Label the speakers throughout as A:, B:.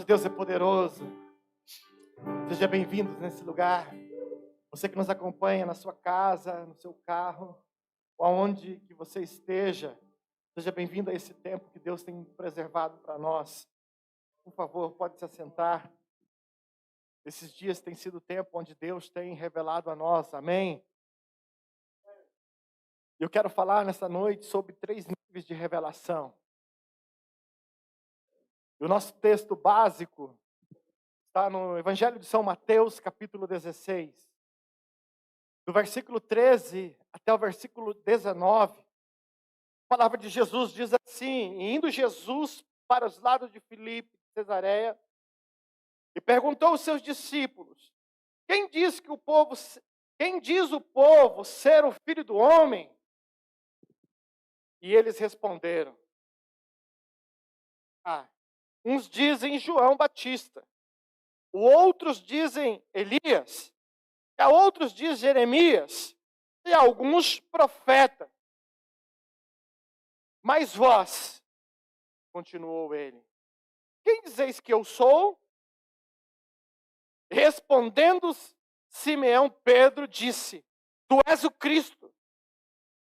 A: Deus é poderoso. Seja bem-vindo nesse lugar. Você que nos acompanha na sua casa, no seu carro, ou aonde que você esteja, seja bem-vindo a esse tempo que Deus tem preservado para nós. Por favor, pode se assentar. Esses dias tem sido o tempo onde Deus tem revelado a nós. Amém? Eu quero falar nessa noite sobre 3 níveis de revelação. E o nosso texto básico está no Evangelho de São Mateus, capítulo 16. Do versículo 13 até o versículo 19, a palavra de Jesus diz assim: e indo Jesus para os lados de Filipe, de Cesareia, e perguntou aos seus discípulos: quem diz o povo ser o Filho do Homem? E eles responderam: uns dizem João Batista, outros dizem Elias, a outros diz Jeremias, e alguns profetas. Mas vós, continuou ele, quem dizeis que eu sou? Respondendo Simeão, Pedro disse: tu és o Cristo,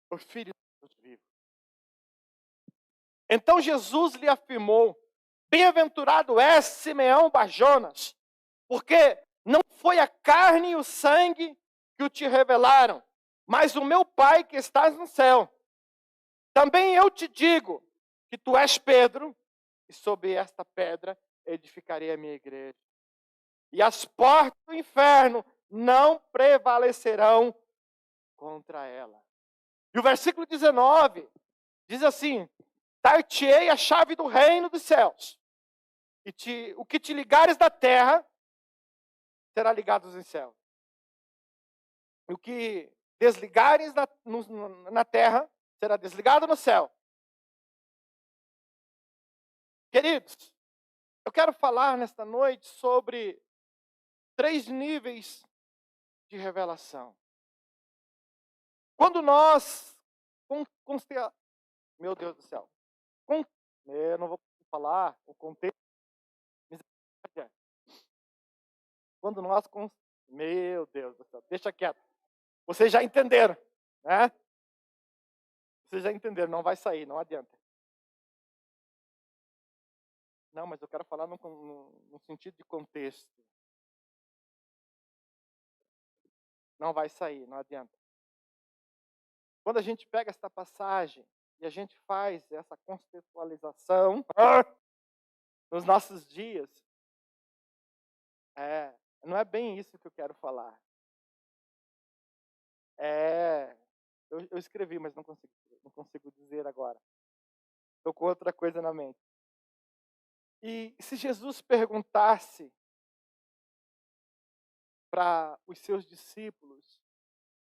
A: o Filho de Deus vivo. Então Jesus lhe afirmou: bem-aventurado és, Simeão Barjonas, porque não foi a carne e o sangue que o te revelaram, mas o meu Pai que estás no céu. Também eu te digo que tu és Pedro, e sobre esta pedra edificarei a minha igreja. E as portas do inferno não prevalecerão contra ela. E o versículo 19 diz assim: dar-te-ei a chave do reino dos céus. O que te ligares da terra será ligado nos céus. E o que desligares na terra será desligado no céu. Queridos, eu quero falar nesta noite sobre 3 níveis de revelação. Quando nós, meu Deus do céu, eu não vou falar o contexto, quando nós, meu Deus do céu, deixa quieto, vocês já entenderam, né? Vocês já entenderam, não vai sair, não adianta. Não, mas eu quero falar no sentido de contexto. Não vai sair, não adianta. Quando a gente pega esta passagem e a gente faz essa contextualização nos nossos dias, não é bem isso que eu quero falar. Eu escrevi, mas não consigo dizer agora. Estou com outra coisa na mente. E se Jesus perguntasse para os seus discípulos,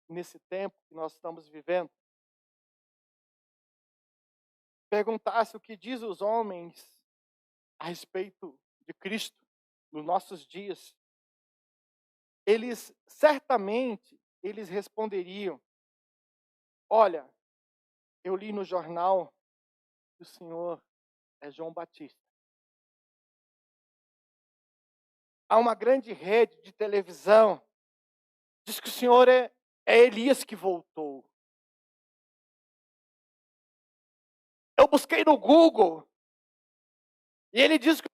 A: nesse tempo que nós estamos vivendo, perguntasse o que diz os homens a respeito de Cristo nos nossos dias, certamente eles responderiam: olha, eu li no jornal que o senhor é João Batista. Há uma grande rede de televisão, diz que o senhor é Elias que voltou. Eu busquei no Google e ele diz que...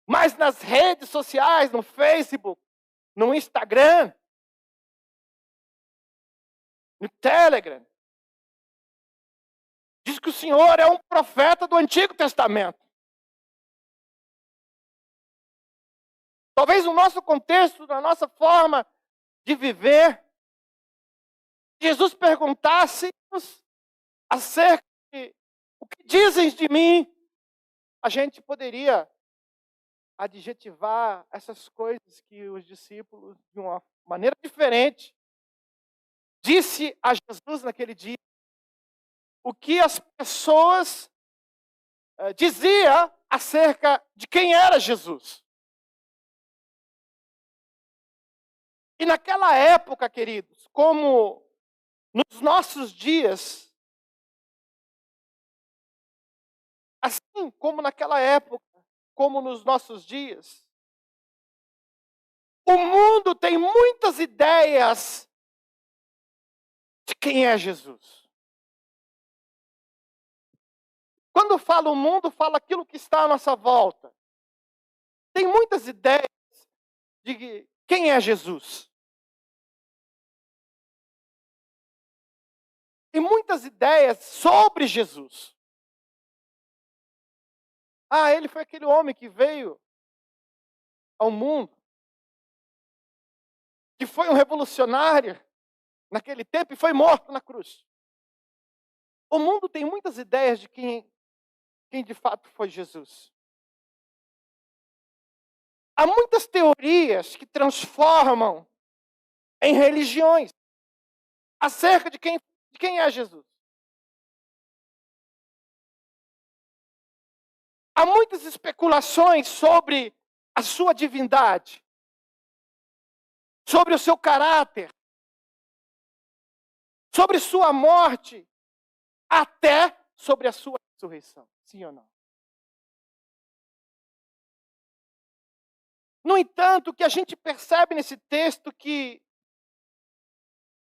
A: Mas nas redes sociais, no Facebook, no Instagram, no Telegram, diz que o senhor é um profeta do Antigo Testamento. Talvez no nosso contexto, na nossa forma de viver, Jesus perguntasse acerca de o que dizem de mim, a gente poderia adjetivar essas coisas que os discípulos, de uma maneira diferente, disse a Jesus naquele dia, o que as pessoas diziam acerca de quem era Jesus. E naquela época, queridos, como nos nossos dias, Assim como naquela época, como nos nossos dias, o mundo tem muitas ideias de quem é Jesus. Quando fala o mundo, fala aquilo que está à nossa volta. Tem muitas ideias de quem é Jesus. Tem muitas ideias sobre Jesus. Ah, ele foi aquele homem que veio ao mundo, que foi um revolucionário naquele tempo e foi morto na cruz. O mundo tem muitas ideias de quem de fato foi Jesus. Há muitas teorias que transformam em religiões acerca de quem é Jesus. Há muitas especulações sobre a sua divindade, sobre o seu caráter, sobre sua morte, até sobre a sua ressurreição. Sim ou não? No entanto, o que a gente percebe nesse texto que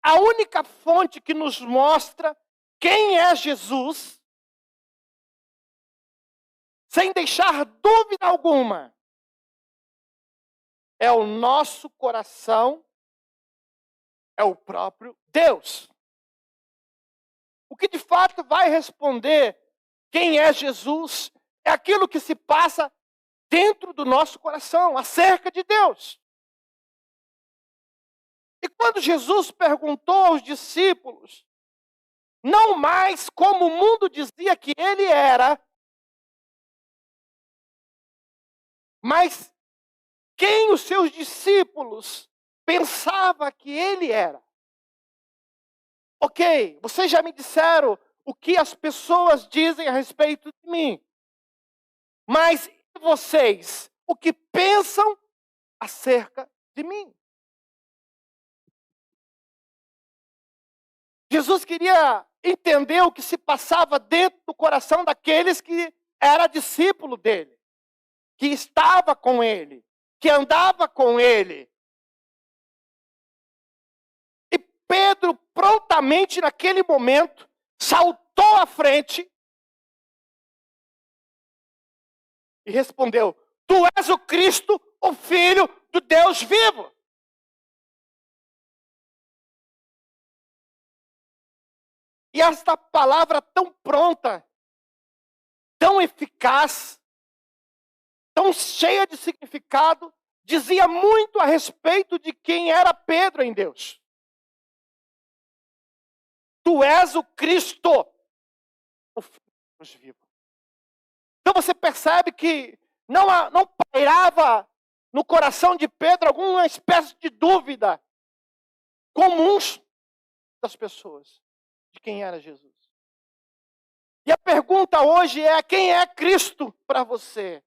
A: a única fonte que nos mostra quem é Jesus, sem deixar dúvida alguma, é o nosso coração, é o próprio Deus. O que de fato vai responder quem é Jesus é aquilo que se passa dentro do nosso coração, acerca de Deus. E quando Jesus perguntou aos discípulos, não mais como o mundo dizia que ele era, mas quem os seus discípulos pensavam que ele era. Ok, vocês já me disseram o que as pessoas dizem a respeito de mim. Mas e vocês, o que pensam acerca de mim? Jesus queria entender o que se passava dentro do coração daqueles que era discípulo dele, que estava com ele, que andava com ele. E Pedro prontamente naquele momento saltou à frente e respondeu: Tu és o Cristo, o Filho do Deus vivo. E esta palavra tão pronta, tão eficaz, tão cheia de significado, dizia muito a respeito de quem era Pedro em Deus. Tu és o Cristo, o Filho de Deus vivo. Então você percebe que não pairava no coração de Pedro alguma espécie de dúvida comuns das pessoas de quem era Jesus. E a pergunta hoje é: quem é Cristo para você?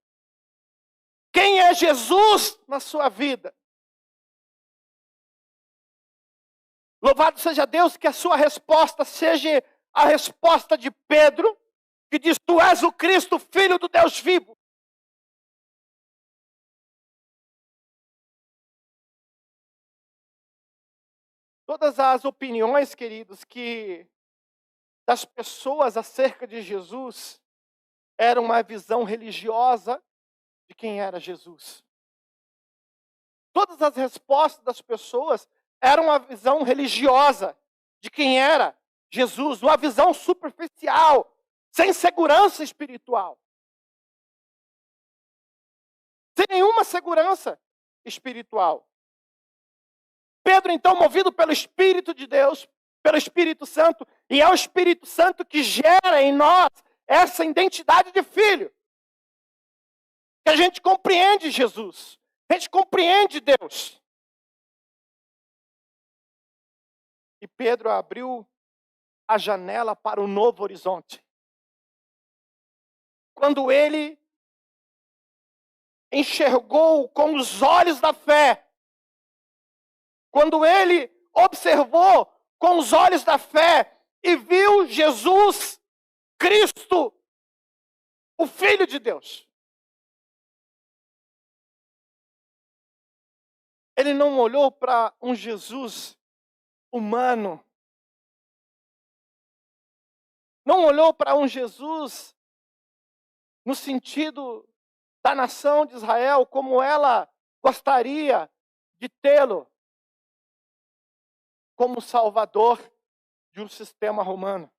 A: Quem é Jesus na sua vida? Louvado seja Deus, que a sua resposta seja a resposta de Pedro, que diz: Tu és o Cristo, Filho do Deus vivo. Todas as opiniões, queridos, que das pessoas acerca de Jesus eram uma visão religiosa de quem era Jesus. Todas as respostas das pessoas eram uma visão religiosa de quem era Jesus, uma visão superficial, sem segurança espiritual. Sem nenhuma segurança espiritual. Pedro, então, movido pelo Espírito de Deus, pelo Espírito Santo, e é o Espírito Santo que gera em nós essa identidade de filho. Que a gente compreende Jesus, a gente compreende Deus. E Pedro abriu a janela para um novo horizonte. Quando ele enxergou com os olhos da fé, quando ele observou com os olhos da fé e viu Jesus, Cristo, o Filho de Deus. Ele não olhou para um Jesus humano. Não olhou para um Jesus no sentido da nação de Israel, como ela gostaria de tê-lo como salvador de um sistema romano.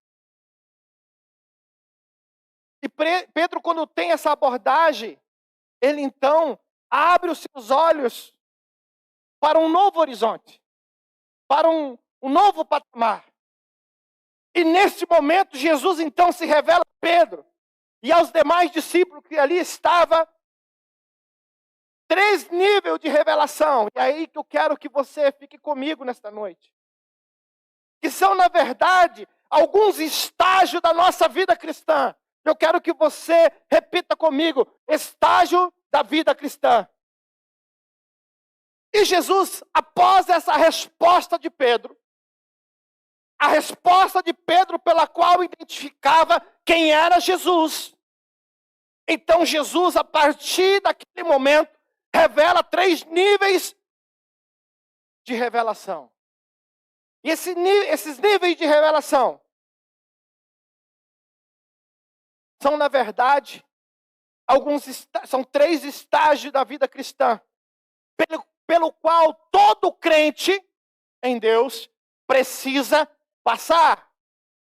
A: E Pedro, quando tem essa abordagem, ele então abre os seus olhos para um novo horizonte, para um novo patamar. E neste momento, Jesus então se revela a Pedro e aos demais discípulos que ali estavam, 3 níveis de revelação. E é aí que eu quero que você fique comigo nesta noite. Que são, na verdade, alguns estágios da nossa vida cristã. Eu quero que você repita comigo: estágio da vida cristã. E Jesus, após essa resposta de Pedro, a resposta de Pedro pela qual identificava quem era Jesus. Então Jesus, a partir daquele momento, revela 3 níveis de revelação. E esses níveis de revelação são, na verdade, são 3 estágios da vida cristã, pelo qual todo crente em Deus precisa passar.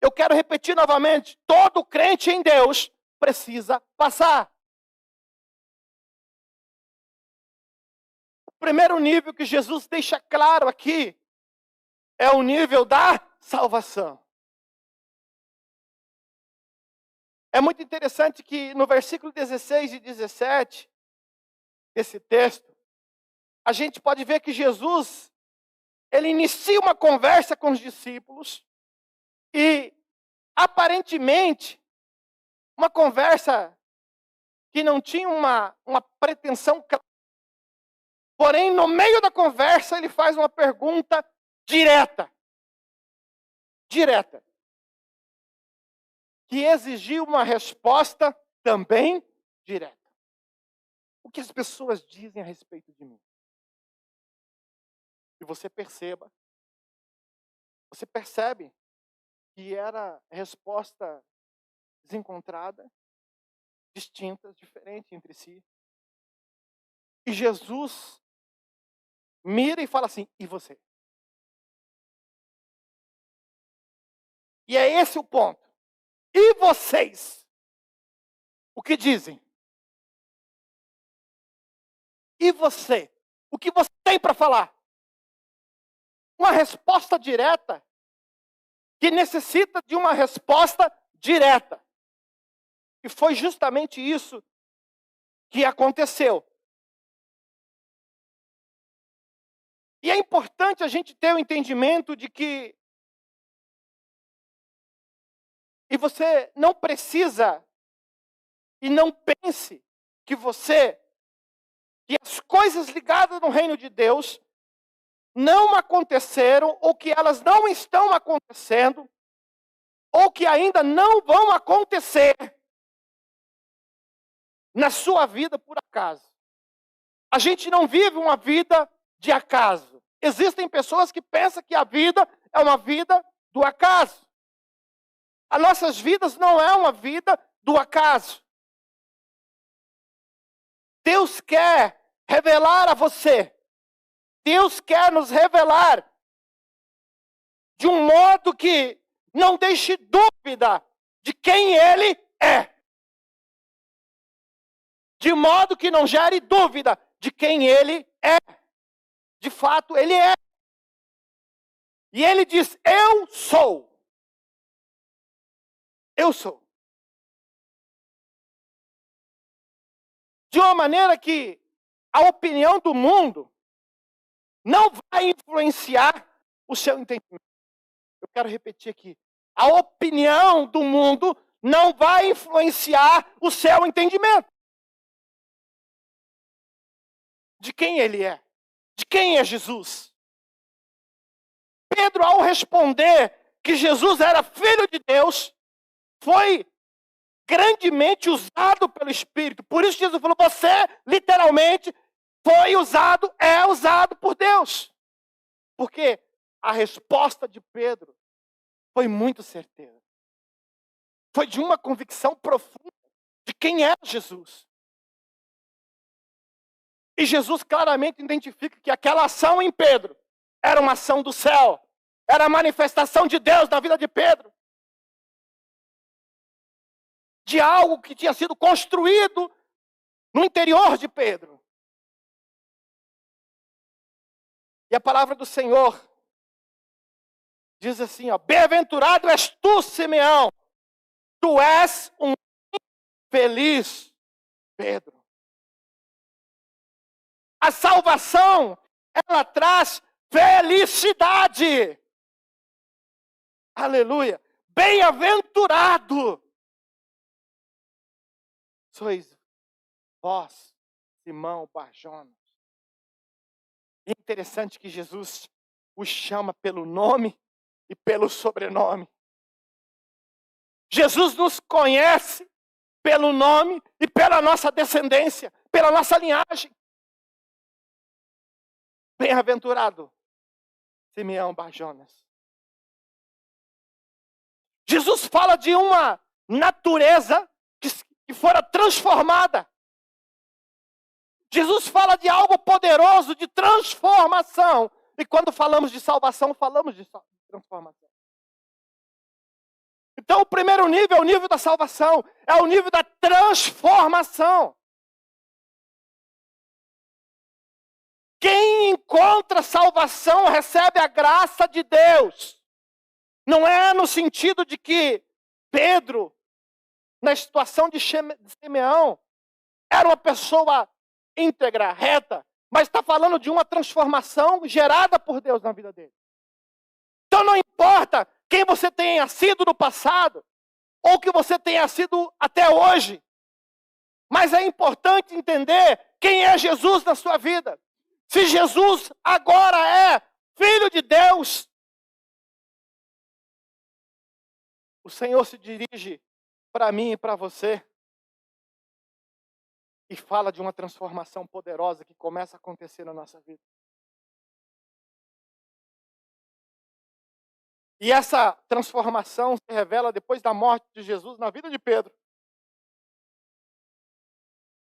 A: Eu quero repetir novamente: todo crente em Deus precisa passar. O primeiro nível que Jesus deixa claro aqui é o nível da salvação. É muito interessante que no versículo 16 e 17 desse texto, a gente pode ver que Jesus, ele inicia uma conversa com os discípulos e, aparentemente, uma conversa que não tinha uma pretensão clara. Porém, no meio da conversa, ele faz uma pergunta direta. Que exigiu uma resposta também direta. O que as pessoas dizem a respeito de mim? E você percebe que era resposta desencontrada, distintas, diferentes entre si. E Jesus mira e fala assim: e você? E é esse o ponto. E vocês? O que dizem? E você? O que você tem para falar? Uma resposta direta que necessita de uma resposta direta. E foi justamente isso que aconteceu. E é importante a gente ter o entendimento de que você não precisa e não pense que as coisas ligadas no reino de Deus não aconteceram, ou que elas não estão acontecendo, ou que ainda não vão acontecer na sua vida por acaso. A gente não vive uma vida de acaso. Existem pessoas que pensam que a vida é uma vida do acaso. As nossas vidas não é uma vida do acaso. Deus quer revelar a você. Deus quer nos revelar de um modo que não deixe dúvida de quem Ele é. De modo que não gere dúvida de quem Ele é. De fato, Ele é. E Ele diz: eu sou. Eu sou. De uma maneira que a opinião do mundo não vai influenciar o seu entendimento. Eu quero repetir aqui. A opinião do mundo não vai influenciar o seu entendimento. De quem Ele é. De quem é Jesus. Pedro, ao responder que Jesus era Filho de Deus, foi grandemente usado pelo Espírito. Por isso Jesus falou, você literalmente foi usado, é usado por Deus. Porque a resposta de Pedro foi muito certeira. Foi de uma convicção profunda de quem era Jesus. E Jesus claramente identifica que aquela ação em Pedro era uma ação do céu. Era a manifestação de Deus na vida de Pedro. De algo que tinha sido construído no interior de Pedro. E a palavra do Senhor diz assim, ó, bem-aventurado és tu, Simeão. Tu és um feliz Pedro. A salvação, ela traz felicidade. Aleluia. Bem-aventurado sois vós, Simão Barjonas. É interessante que Jesus os chama pelo nome e pelo sobrenome. Jesus nos conhece pelo nome e pela nossa descendência, pela nossa linhagem. Bem-aventurado, Simeão Barjonas. Jesus fala de uma natureza que fora transformada. Jesus fala de algo poderoso, de transformação. E quando falamos de salvação, falamos de transformação. Então o primeiro nível é o nível da salvação. É o nível da transformação. Quem encontra salvação recebe a graça de Deus. Não é no sentido de que Pedro, na situação de Simeão, era uma pessoa íntegra, reta, mas está falando de uma transformação gerada por Deus na vida dele. Então não importa quem você tenha sido no passado, ou que você tenha sido até hoje, mas é importante entender quem é Jesus na sua vida. Se Jesus agora é Filho de Deus, o Senhor se dirige para mim e para você e fala de uma transformação poderosa que começa a acontecer na nossa vida. E essa transformação se revela depois da morte de Jesus na vida de Pedro.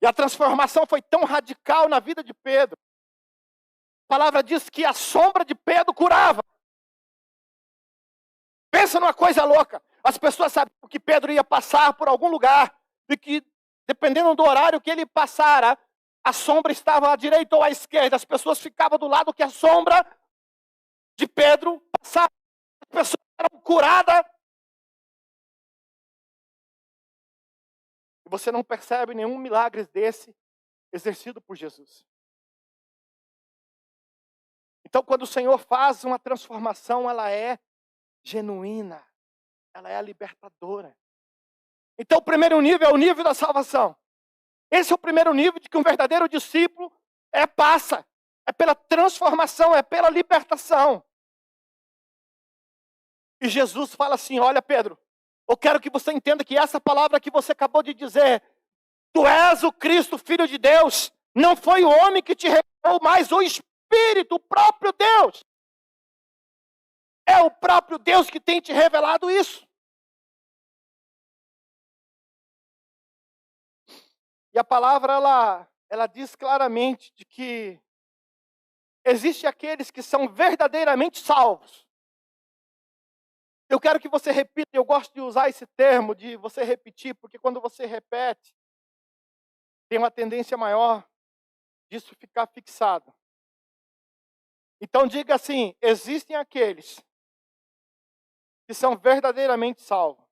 A: E a transformação foi tão radical na vida de Pedro. A palavra diz que a sombra de Pedro curava. Pensa numa coisa louca. As pessoas sabiam que Pedro ia passar por algum lugar e que, dependendo do horário que ele passara, a sombra estava à direita ou à esquerda. As pessoas ficavam do lado que a sombra de Pedro passava. As pessoas eram curadas. E você não percebe nenhum milagre desse exercido por Jesus. Então, quando o Senhor faz uma transformação, ela é genuína. Ela é a libertadora. Então, o primeiro nível é o nível da salvação. Esse é o primeiro nível de que um verdadeiro discípulo passa. É pela transformação, é pela libertação. E Jesus fala assim, olha Pedro, eu quero que você entenda que essa palavra que você acabou de dizer, tu és o Cristo, Filho de Deus, não foi o homem que te revelou, mas o Espírito, o próprio Deus. É o próprio Deus que tem te revelado isso. E a palavra, ela diz claramente de que existem aqueles que são verdadeiramente salvos. Eu quero que você repita, eu gosto de usar esse termo, de você repetir, porque quando você repete, tem uma tendência maior disso ficar fixado. Então diga assim, existem aqueles que são verdadeiramente salvos.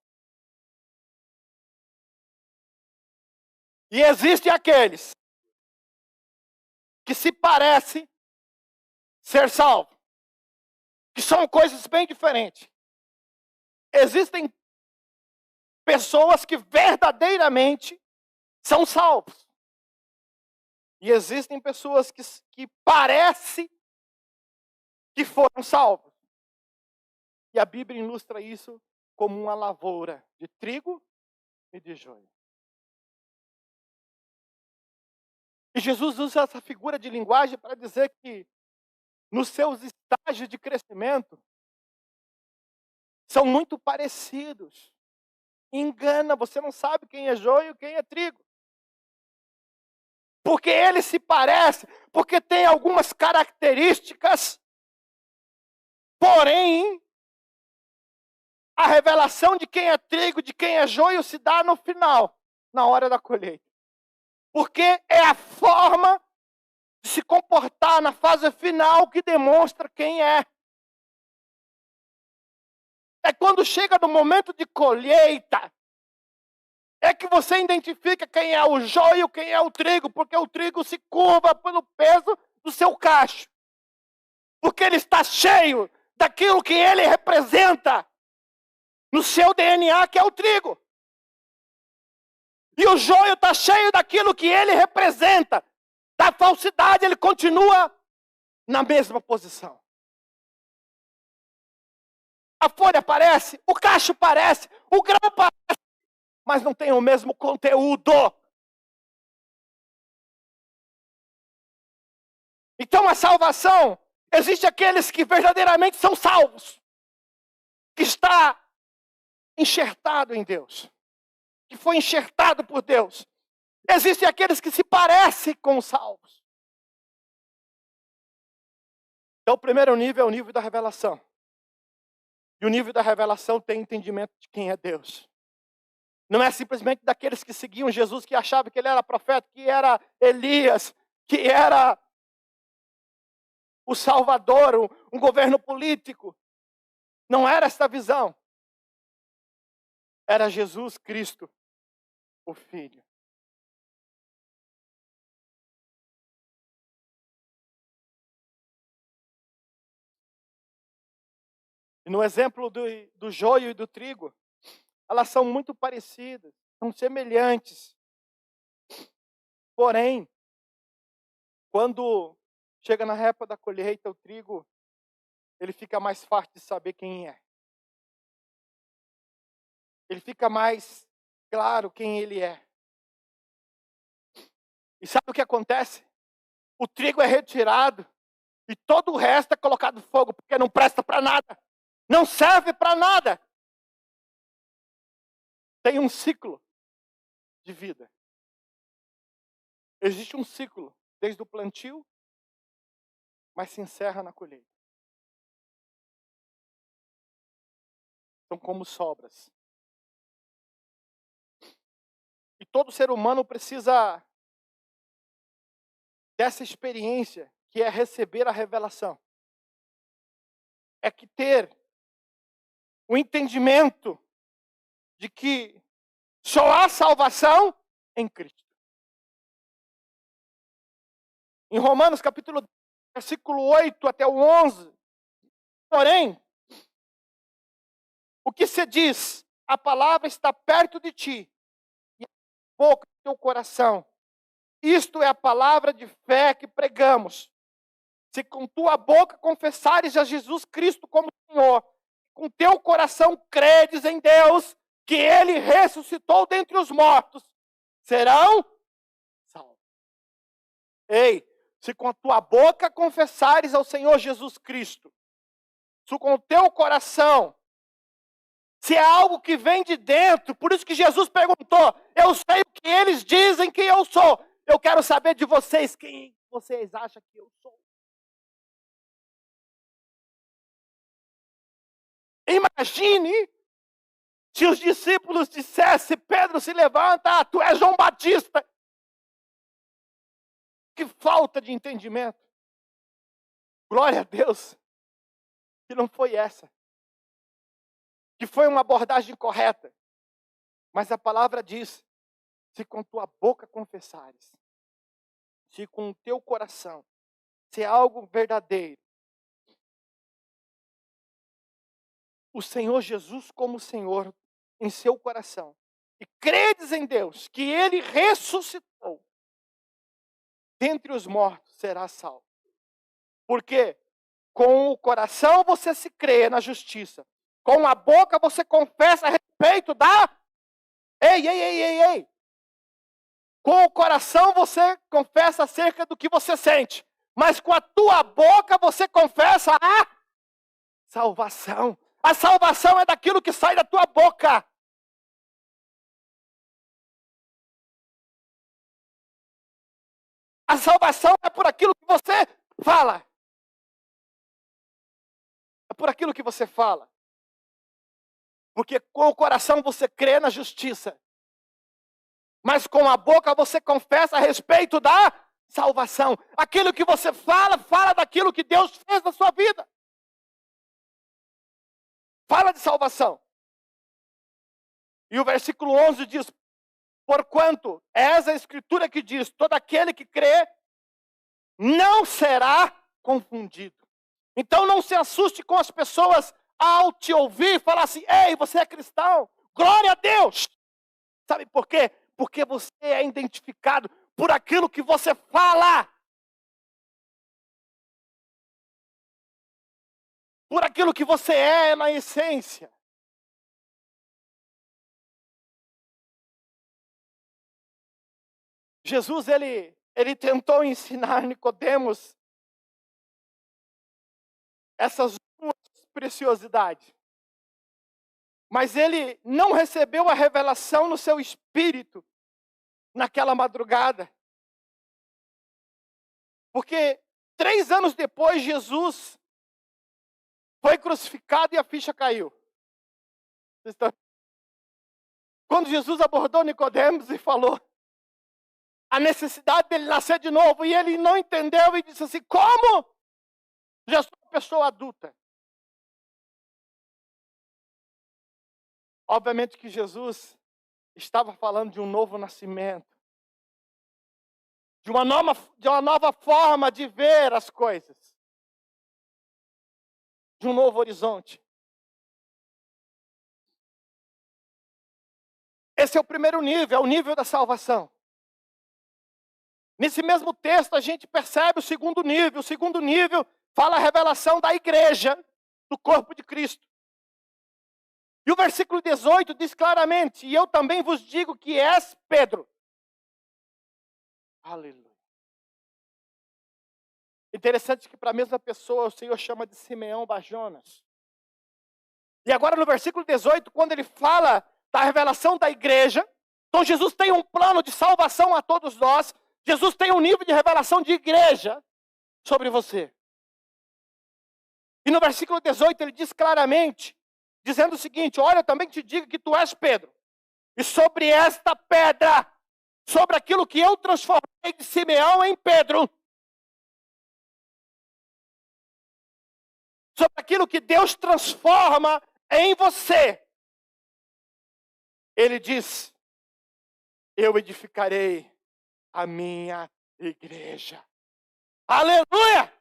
A: E existem aqueles que se parecem ser salvos. Que são coisas bem diferentes. Existem pessoas que verdadeiramente são salvos. E existem pessoas que parecem que foram salvos. E a Bíblia ilustra isso como uma lavoura de trigo e de joio. E Jesus usa essa figura de linguagem para dizer que nos seus estágios de crescimento são muito parecidos. Engana, você não sabe quem é joio e quem é trigo. Porque ele se parece, porque tem algumas características, porém, a revelação de quem é trigo, de quem é joio, se dá no final, na hora da colheita. Porque é a forma de se comportar na fase final que demonstra quem é. É quando chega no momento de colheita, é que você identifica quem é o joio, quem é o trigo, porque o trigo se curva pelo peso do seu cacho. Porque ele está cheio daquilo que ele representa no seu DNA, que é o trigo. E o joio está cheio daquilo que ele representa. Da falsidade, ele continua na mesma posição. A folha aparece, o cacho aparece, o grão aparece, mas não tem o mesmo conteúdo. Então a salvação, existe aqueles que verdadeiramente são salvos, que está enxertado em Deus, que foi enxertado por Deus. Existem aqueles que se parecem com os salvos. Então o primeiro nível é o nível da revelação. E o nível da revelação tem entendimento de quem é Deus. Não é simplesmente daqueles que seguiam Jesus, que achavam que ele era profeta, que era Elias, que era o Salvador, um governo político. Não era essa visão. Era Jesus Cristo, o Filho. E no exemplo do joio e do trigo, elas são muito parecidas, são semelhantes. Porém, quando chega na época da colheita, o trigo, ele fica mais fácil de saber quem é. Ele fica mais claro quem ele é. E sabe o que acontece? O trigo é retirado e todo o resto é colocado no fogo, porque não presta para nada. Não serve para nada. Tem um ciclo de vida. Existe um ciclo, desde o plantio, mas se encerra na colheita. São como sobras. E todo ser humano precisa dessa experiência, que é receber a revelação. É que ter o entendimento de que só há salvação em Cristo. Em Romanos capítulo 10, versículo 8 até o 11. Porém, o que se diz, a palavra está perto de ti, e na boca do teu coração. Isto é a palavra de fé que pregamos. Se com tua boca confessares a Jesus Cristo como Senhor, com teu coração credes em Deus, que Ele ressuscitou dentre os mortos, serão salvos. Ei, se com a tua boca confessares ao Senhor Jesus Cristo, se com o teu coração, se é algo que vem de dentro, por isso que Jesus perguntou, eu sei o que eles dizem que eu sou, eu quero saber de vocês, quem vocês acham que eu sou. Imagine se os discípulos dissessem, Pedro se levanta, tu és João Batista. Que falta de entendimento. Glória a Deus, que não foi essa. Que foi uma abordagem correta. Mas a palavra diz, se com tua boca confessares, se com o teu coração, se é algo verdadeiro, o Senhor Jesus como Senhor em seu coração, e credes em Deus, que Ele ressuscitou dentre os mortos, será salvo. Porque com o coração você se crê na justiça, com a boca você confessa a respeito da Ei, ei, ei, ei, ei. Com o coração você confessa acerca do que você sente. Mas com a tua boca você confessa a salvação. A salvação é daquilo que sai da tua boca. A salvação é por aquilo que você fala. É por aquilo que você fala. Porque com o coração você crê na justiça. Mas com a boca você confessa a respeito da salvação. Aquilo que você fala, fala daquilo que Deus fez na sua vida. Fala de salvação. E o versículo 11 diz: porquanto essa escritura que diz, todo aquele que crê não será confundido. Então não se assuste com as pessoas ao te ouvir e falar assim: ei, você é cristão, glória a Deus. Sabe por quê? Porque você é identificado por aquilo que você fala. Por aquilo que você é na essência. Jesus, ele tentou ensinar Nicodemos essas duas preciosidades. Mas ele não recebeu a revelação no seu espírito naquela madrugada. Porque 3 anos depois, Jesus foi crucificado e a ficha caiu. Quando Jesus abordou Nicodemos e falou a necessidade dele nascer de novo, e ele não entendeu e disse assim: como? Já sou uma pessoa adulta. Obviamente que Jesus estava falando de um novo nascimento. De uma nova forma de ver as coisas. De um novo horizonte. Esse é o primeiro nível, é o nível da salvação. Nesse mesmo texto a gente percebe o segundo nível. O segundo nível fala a revelação da igreja, do corpo de Cristo. E o versículo 18 diz claramente: e eu também vos digo que és Pedro. Aleluia. Interessante que para a mesma pessoa o Senhor chama de Simeão Barjonas. E agora no versículo 18, quando ele fala da revelação da igreja, então Jesus tem um plano de salvação a todos nós. Jesus tem um nível de revelação de igreja sobre você. E no versículo 18 ele diz claramente, dizendo o seguinte: olha, eu também te digo que tu és Pedro. E sobre esta pedra, sobre aquilo que eu transformei de Simeão em Pedro, sobre aquilo que Deus transforma em você, ele diz: eu edificarei a minha igreja. Aleluia!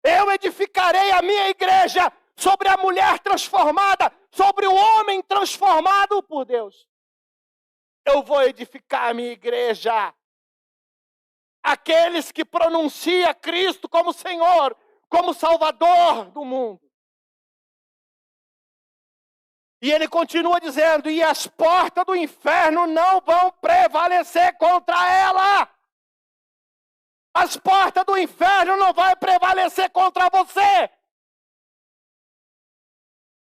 A: Eu edificarei a minha igreja sobre a mulher transformada, sobre o homem transformado por Deus. Eu vou edificar a minha igreja. Aqueles que pronunciam Cristo como Senhor, como Salvador do mundo. E ele continua dizendo: e as portas do inferno não vão prevalecer contra ela. As portas do inferno não vão prevalecer contra você.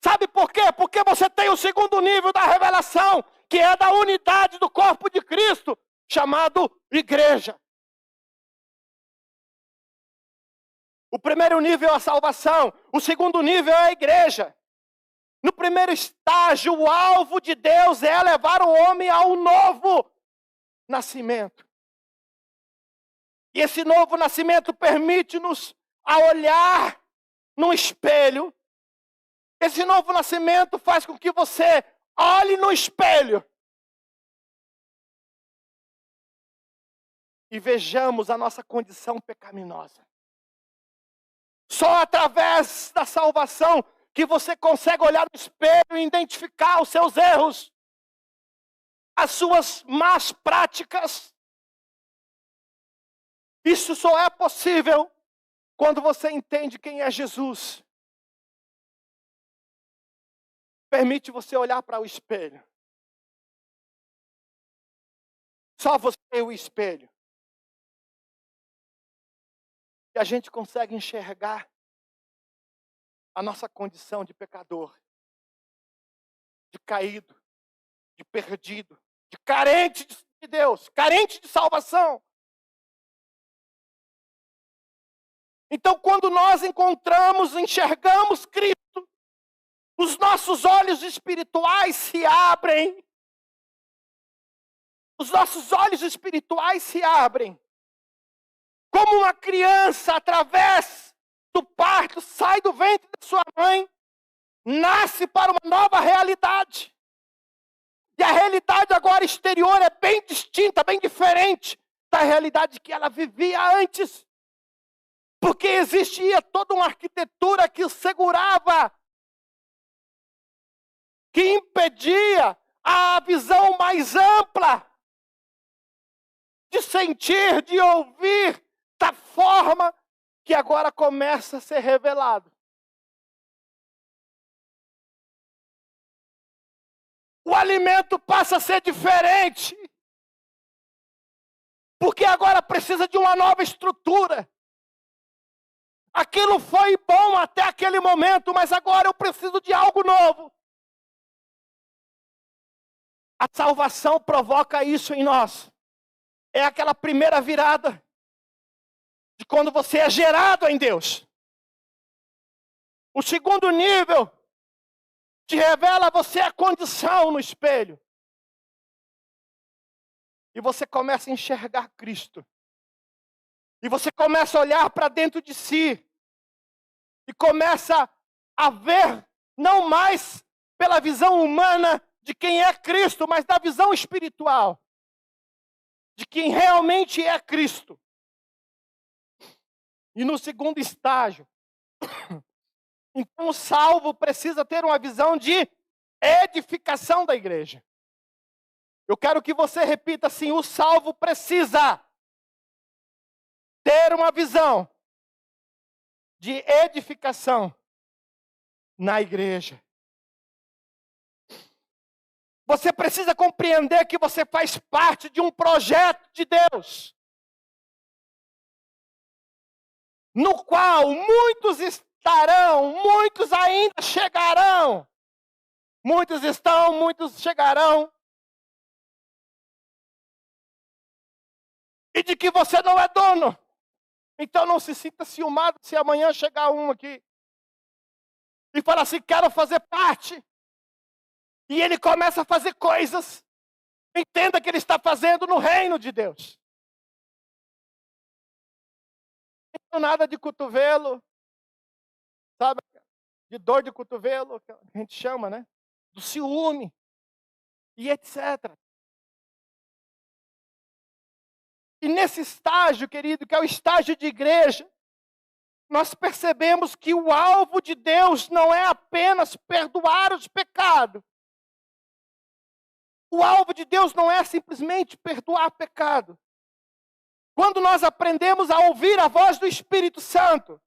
A: Sabe por quê? Porque você tem o segundo nível da revelação, que é da unidade do corpo de Cristo, chamado igreja. O primeiro nível é a salvação, o segundo nível é a igreja. No primeiro estágio, o alvo de Deus é levar o homem a um novo nascimento. E esse novo nascimento permite-nos a olhar no espelho. Esse novo nascimento faz com que você olhe no espelho e vejamos a nossa condição pecaminosa. Só através da salvação que você consegue olhar no espelho e identificar os seus erros, as suas más práticas. Isso só é possível quando você entende quem é Jesus. Permite você olhar para o espelho Só você e o espelho. E a gente consegue enxergar a nossa condição de pecador, de caído, de perdido, de carente de Deus, carente de salvação. Então, quando nós enxergamos Cristo, os nossos olhos espirituais se abrem. Os nossos olhos espirituais se abrem. Como uma criança, através do parto, sai do ventre da sua mãe, nasce para uma nova realidade. E a realidade agora exterior é bem distinta, bem diferente da realidade que ela vivia antes. Porque existia toda uma arquitetura que o segurava, que impedia a visão mais ampla de sentir, de ouvir, da forma que agora começa a ser revelado. O alimento passa a ser diferente, porque agora precisa de uma nova estrutura. Aquilo foi bom até aquele momento, mas agora eu preciso de algo novo. A salvação provoca isso em nós. É aquela primeira virada de quando você é gerado em Deus. O segundo nível te revela a você a condição no espelho. E você começa a enxergar Cristo. E você começa a olhar para dentro de si. E começa a ver, não mais pela visão humana de quem é Cristo, mas da visão espiritual. De quem realmente é Cristo. E no segundo estágio, então o salvo precisa ter uma visão de edificação da igreja. Eu quero que você repita assim: o salvo precisa ter uma visão de edificação na igreja. Você precisa compreender que você faz parte de um projeto de Deus, no qual muitos estarão, muitos ainda chegarão. Muitos estão, muitos chegarão. E de que você não é dono. Então não se sinta ciumado se amanhã chegar um aqui e falar assim: quero fazer parte. E ele começa a fazer coisas. Entenda que ele está fazendo no reino de Deus. Não nada de cotovelo, sabe? De dor de cotovelo, que a gente chama, né? Do ciúme e etc. E nesse estágio, querido, que é o estágio de igreja, nós percebemos que o alvo de Deus não é apenas perdoar os pecados. O alvo de Deus não é simplesmente perdoar pecado. Quando nós aprendemos a ouvir a voz do Espírito Santo,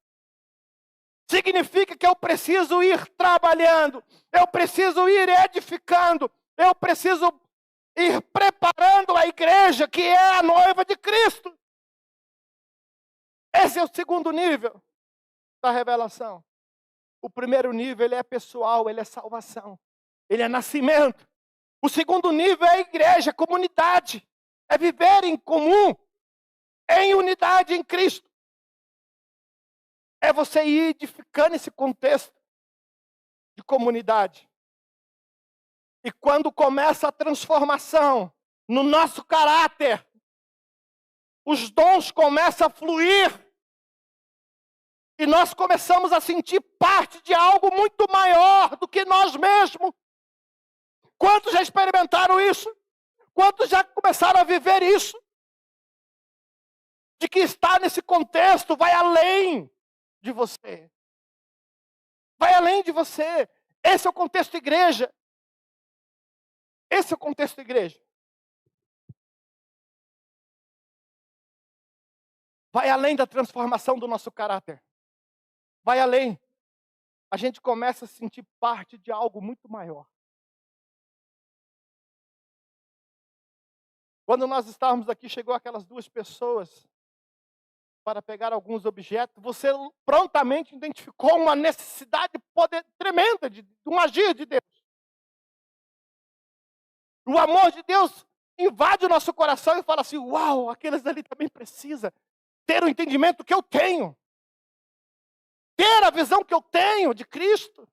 A: significa que eu preciso ir trabalhando, eu preciso ir edificando, eu preciso ir preparando a igreja que é a noiva de Cristo. Esse é o segundo nível da revelação. O primeiro nível, ele é pessoal, ele é salvação, ele é nascimento. O segundo nível é a igreja, comunidade. É viver em comum, em unidade em Cristo. É você ir edificando esse contexto de comunidade. E quando começa a transformação no nosso caráter, os dons começam a fluir. E nós começamos a sentir parte de algo muito maior do que nós mesmos. Quantos já experimentaram isso? Quantos já começaram a viver isso? De que estar nesse contexto vai além de você. Vai além de você. Esse é o contexto igreja. Esse é o contexto igreja. Vai além da transformação do nosso caráter. Vai além. A gente começa a sentir parte de algo muito maior. Quando nós estávamos aqui, chegou aquelas duas pessoas para pegar alguns objetos. Você prontamente identificou uma necessidade tremenda de um agir de Deus. O amor de Deus invade o nosso coração e fala assim: uau, aqueles ali também precisam ter o entendimento que eu tenho. Ter a visão que eu tenho de Cristo.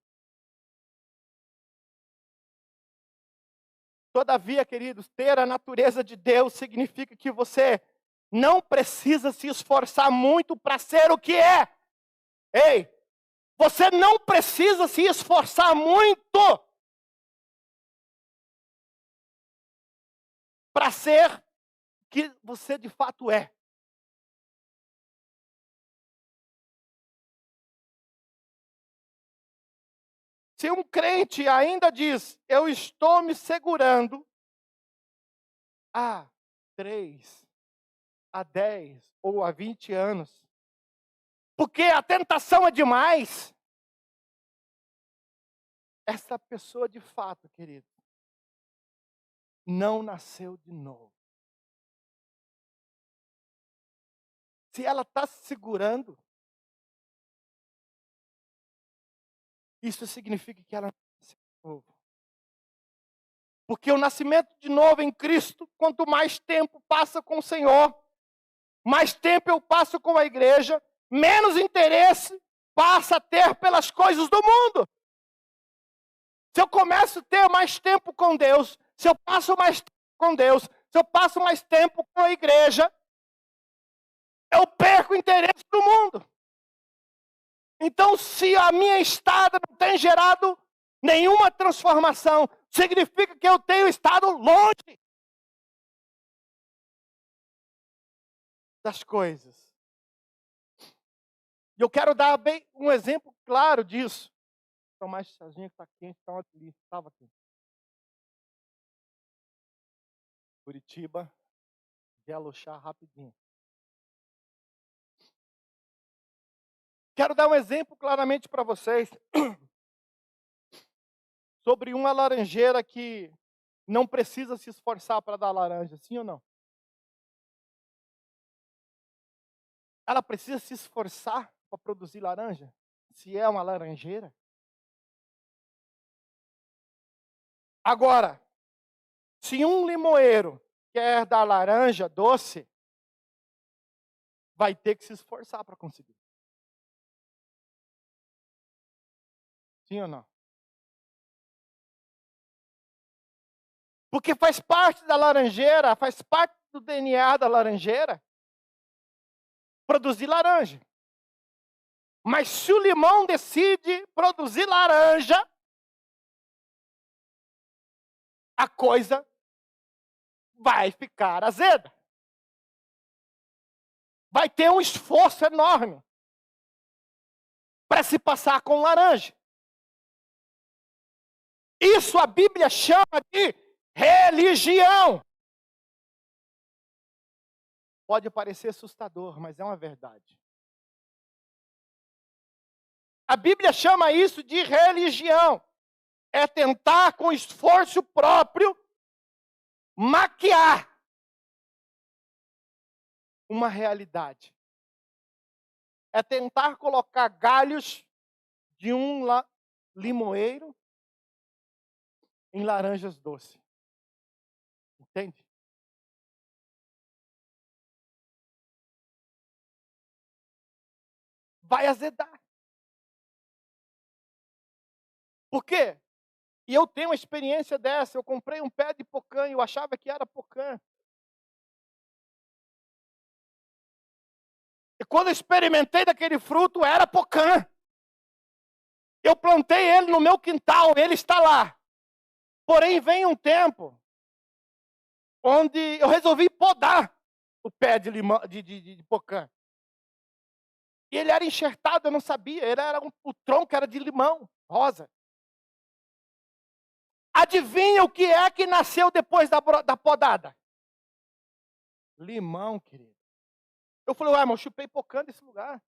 A: Todavia, queridos, ter a natureza de Deus significa que você não precisa se esforçar muito para ser o que é. Ei, você não precisa se esforçar muito para ser o que você de fato é. Se um crente ainda diz, eu estou me segurando há 3, há 10 ou há 20 anos, porque a tentação é demais, essa pessoa de fato, querido, não nasceu de novo. Se ela está se segurando, isso significa que ela não nasceu de novo. Porque o nascimento de novo em Cristo, quanto mais tempo passa com o Senhor, mais tempo eu passo com a igreja, menos interesse passa a ter pelas coisas do mundo. Se eu começo a ter mais tempo com Deus, se eu passo mais tempo com Deus, se eu passo mais tempo com a igreja, eu perco o interesse do mundo. Então, se a minha estada não tem gerado nenhuma transformação, significa que eu tenho estado longe das coisas. E eu quero dar bem um exemplo claro disso. Tomar esse chazinho que está quente, estava aqui. Curitiba, gelo chá rapidinho. Quero dar um exemplo claramente para vocês sobre uma laranjeira que não precisa se esforçar para dar laranja, sim ou não? Ela precisa se esforçar para produzir laranja? Se é uma laranjeira? Agora, se um limoeiro quer dar laranja doce, vai ter que se esforçar para conseguir. Sim ou não? Porque faz parte da laranjeira, faz parte do DNA da laranjeira, produzir laranja. Mas se o limão decide produzir laranja, a coisa vai ficar azeda. Vai ter um esforço enorme para se passar com laranja. Isso a Bíblia chama de religião. Pode parecer assustador, mas é uma verdade. A Bíblia chama isso de religião. É tentar com esforço próprio maquiar uma realidade. É tentar colocar galhos de um limoeiro em laranjas doces. Entende? Vai azedar. Por quê? E eu tenho uma experiência dessa. Eu comprei um pé de pocã e eu achava que era pocã. E quando eu experimentei daquele fruto, era pocã. Eu plantei ele no meu quintal, ele está lá. Porém, vem um tempo onde eu resolvi podar o pé de pocã. E ele era enxertado, eu não sabia. O tronco era de limão, rosa. Adivinha o que é que nasceu depois da podada? Limão, querido. Eu falei, mas eu chupei pocã desse lugar.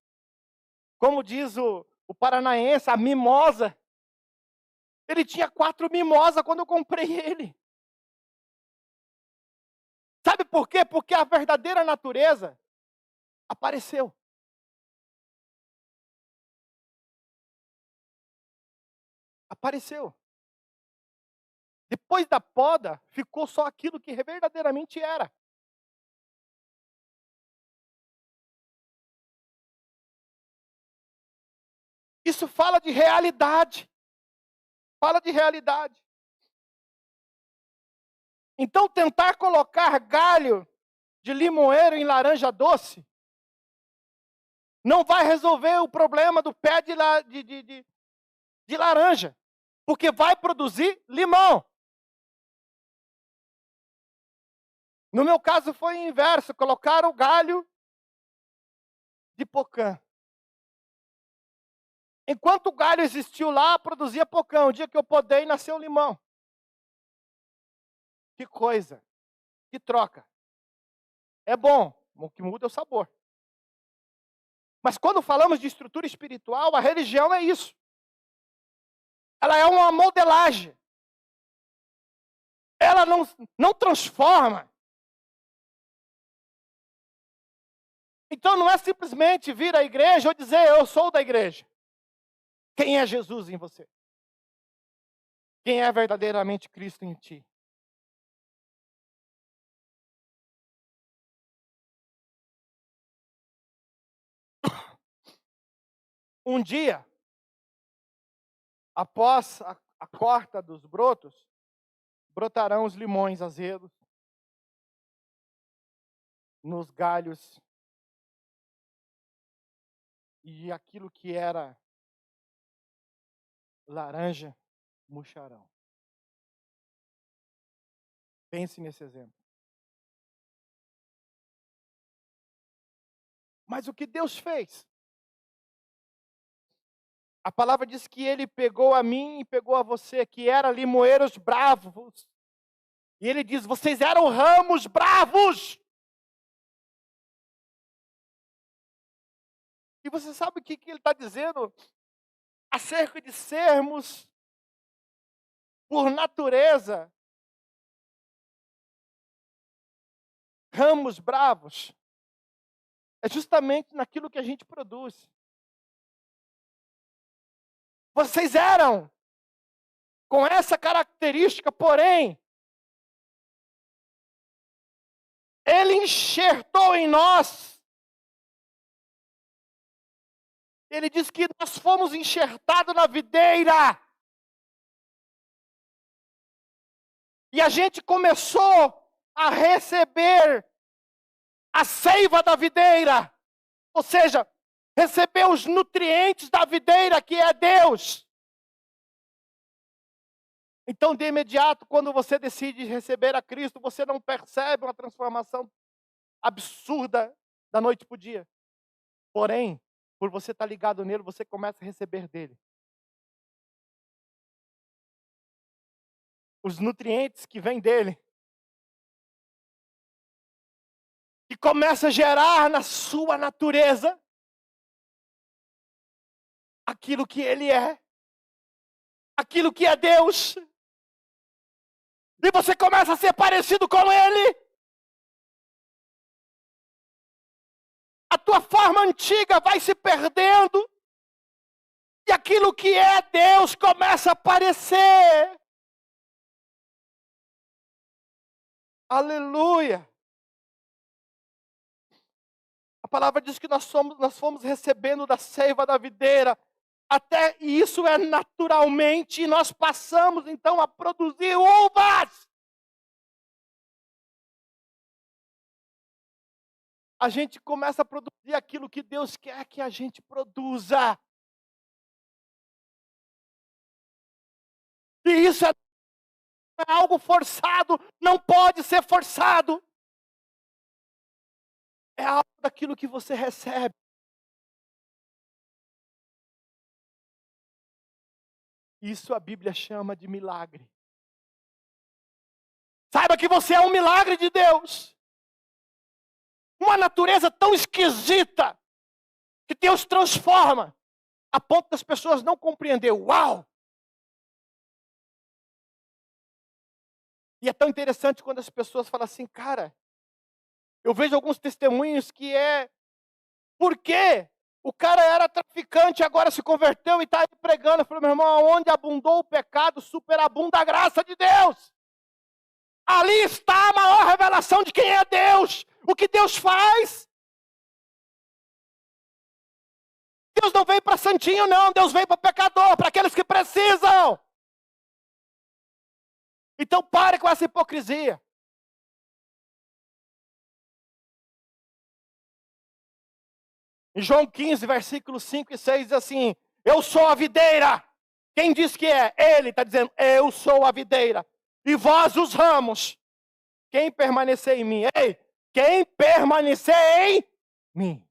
A: Como diz o paranaense, a mimosa. Ele tinha 4 mimosas quando eu comprei ele. Sabe por quê? Porque a verdadeira natureza apareceu. Apareceu. Depois da poda, ficou só aquilo que verdadeiramente era. Isso fala de realidade. Fala de realidade. Então, tentar colocar galho de limoeiro em laranja doce não vai resolver o problema do pé de laranja, porque vai produzir limão. No meu caso foi o inverso, colocaram o galho de pocã. Enquanto o galho existiu lá, produzia pocã. O dia que eu podei, nasceu limão. Que coisa, que troca. É bom, o que muda é o sabor. Mas quando falamos de estrutura espiritual, a religião é isso. Ela é uma modelagem. Ela não transforma. Então não é simplesmente vir à igreja ou dizer eu sou da igreja. Quem é Jesus em você? Quem é verdadeiramente Cristo em ti? Um dia, após a corta dos brotos, brotarão os limões azedos nos galhos. E aquilo que era laranja, murcharão. Pense nesse exemplo. Mas o que Deus fez? A palavra diz que Ele pegou a mim e pegou a você, que era limoeiros bravos. E Ele diz, vocês eram ramos bravos. E você sabe o que Ele está dizendo? Acerca de sermos, por natureza, ramos bravos. É justamente naquilo que a gente produz. Vocês eram com essa característica, porém, Ele enxertou em nós. Ele diz que nós fomos enxertados na videira. E a gente começou a receber a seiva da videira. Ou seja, receber os nutrientes da videira, que é Deus. Então, de imediato, quando você decide receber a Cristo, você não percebe uma transformação absurda da noite para o dia. Porém, por você estar ligado nele, você começa a receber dele os nutrientes que vêm dele. E começa a gerar na sua natureza aquilo que ele é. Aquilo que é Deus. E você começa a ser parecido com ele. A tua forma antiga vai se perdendo. E aquilo que é Deus começa a aparecer. Aleluia. A palavra diz que nós fomos recebendo da seiva da videira. Até isso é naturalmente, e nós passamos então a produzir uvas. A gente começa a produzir aquilo que Deus quer que a gente produza. E isso é algo forçado, não pode ser forçado. É algo daquilo que você recebe. Isso a Bíblia chama de milagre. Saiba que você é um milagre de Deus. Uma natureza tão esquisita que Deus transforma a ponto das pessoas não compreender. Uau! E é tão interessante quando as pessoas falam assim, cara, Eu vejo alguns testemunhos que por quê? O cara era traficante, agora se converteu e está aí pregando. Eu falei, meu irmão, onde abundou o pecado, superabunda a graça de Deus. Ali está a maior revelação de quem é Deus. O que Deus faz. Deus não veio para santinho, não. Deus veio para pecador, para aqueles que precisam. Então pare com essa hipocrisia. Em João 15, versículos 5 e 6 diz assim, eu sou a videira. Quem diz que é? Ele está dizendo, eu sou a videira. E vós os ramos. Quem permanecer em mim? Ei, quem permanecer em mim.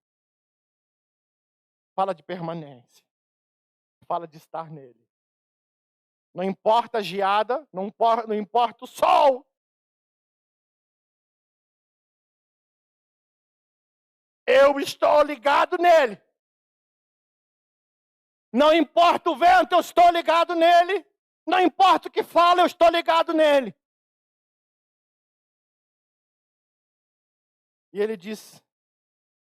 A: Fala de permanência. Fala de estar nele. Não importa a geada, não importa o sol. Eu estou ligado nele. Não importa o vento, eu estou ligado nele. Não importa o que fala, eu estou ligado nele. E ele diz,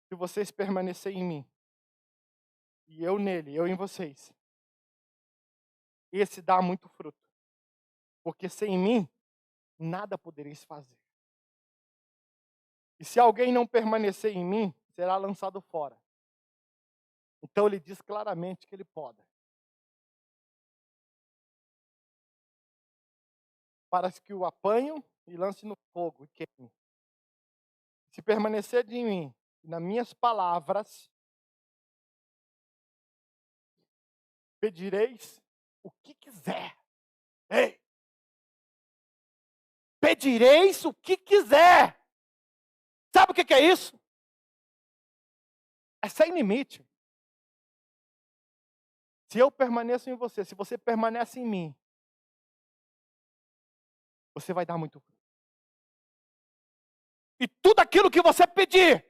A: se vocês permanecerem em mim, e eu nele, eu em vocês, esse dá muito fruto. Porque sem mim, nada podereis fazer. E se alguém não permanecer em mim, será lançado fora. Então ele diz claramente que ele pode. Para que o apanhem e lance no fogo e queime. Se permanecer em mim, nas minhas palavras, pedireis o que quiser. Ei! Pedireis o que quiser. Sabe o que é isso? É sem limite. Se eu permaneço em você, se você permanece em mim, você vai dar muito fruto. E tudo aquilo que você pedir,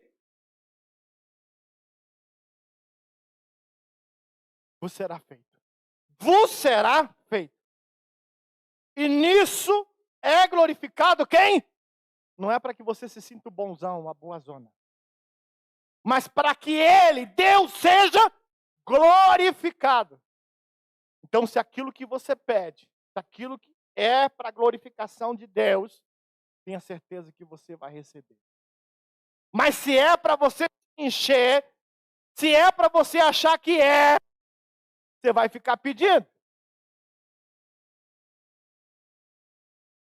A: vos será feito. Vos será feito. E nisso é glorificado quem? Não é para que você se sinta bonzão, uma boa zona. Mas para que ele, Deus, seja glorificado. Então, se aquilo que você pede, se aquilo que é para a glorificação de Deus, tenha certeza que você vai receber. Mas se é para você encher, se é para você achar que você vai ficar pedindo.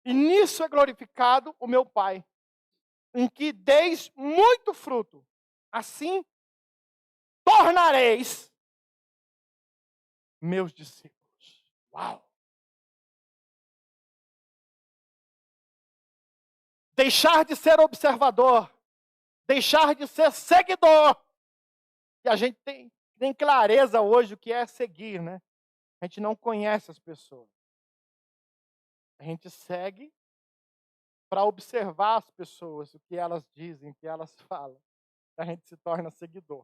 A: E nisso é glorificado o meu Pai, em que deis muito fruto. Assim, tornareis meus discípulos. Uau! Deixar de ser observador, deixar de ser seguidor. E a gente tem clareza hoje o que é seguir, né? A gente não conhece as pessoas. A gente segue para observar as pessoas, o que elas dizem, o que elas falam. A gente se torna seguidor.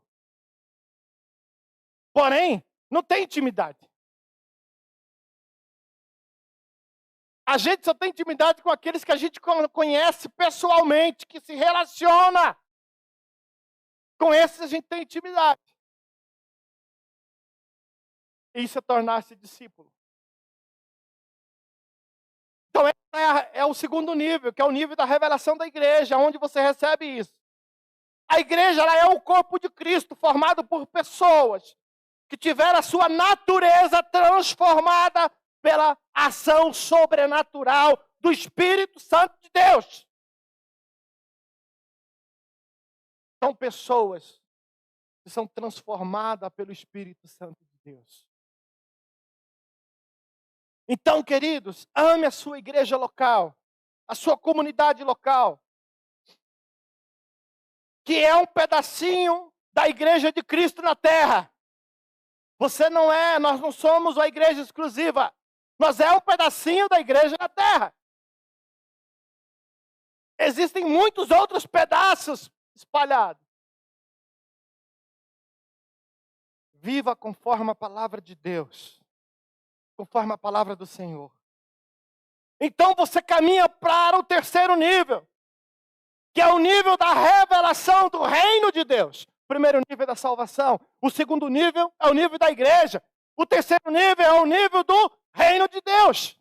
A: Porém, não tem intimidade. A gente só tem intimidade com aqueles que a gente conhece pessoalmente, que se relaciona. Com esses a gente tem intimidade. Isso é tornar-se discípulo. Então, é o segundo nível, que é o nível da revelação da igreja, onde você recebe isso. A igreja ela é o corpo de Cristo, formado por pessoas que tiveram a sua natureza transformada pela ação sobrenatural do Espírito Santo de Deus. São pessoas que são transformadas pelo Espírito Santo de Deus. Então, queridos, ame a sua igreja local, a sua comunidade local, que é um pedacinho da igreja de Cristo na terra. Nós não somos a igreja exclusiva. Nós é um pedacinho da igreja na terra. Existem muitos outros pedaços espalhados. Viva conforme a palavra de Deus. Conforme a palavra do Senhor. Então você caminha para o terceiro nível. que é o nível da revelação do reino de Deus. O primeiro nível é da salvação. O segundo nível é o nível da igreja. O terceiro nível é o nível do reino de Deus.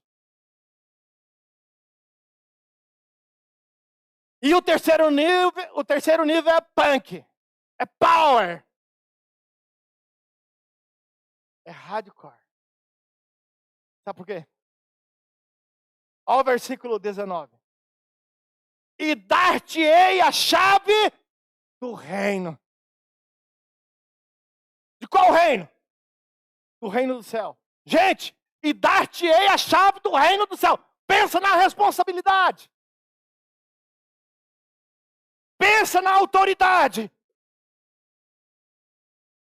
A: E o terceiro nível é punk. É power. É hardcore. Sabe por quê? Olha o versículo 19. E dar-te-ei a chave do reino. De qual reino? Do reino do céu. Gente, e dar-te-ei a chave do reino do céu. Pensa na responsabilidade. Pensa na autoridade.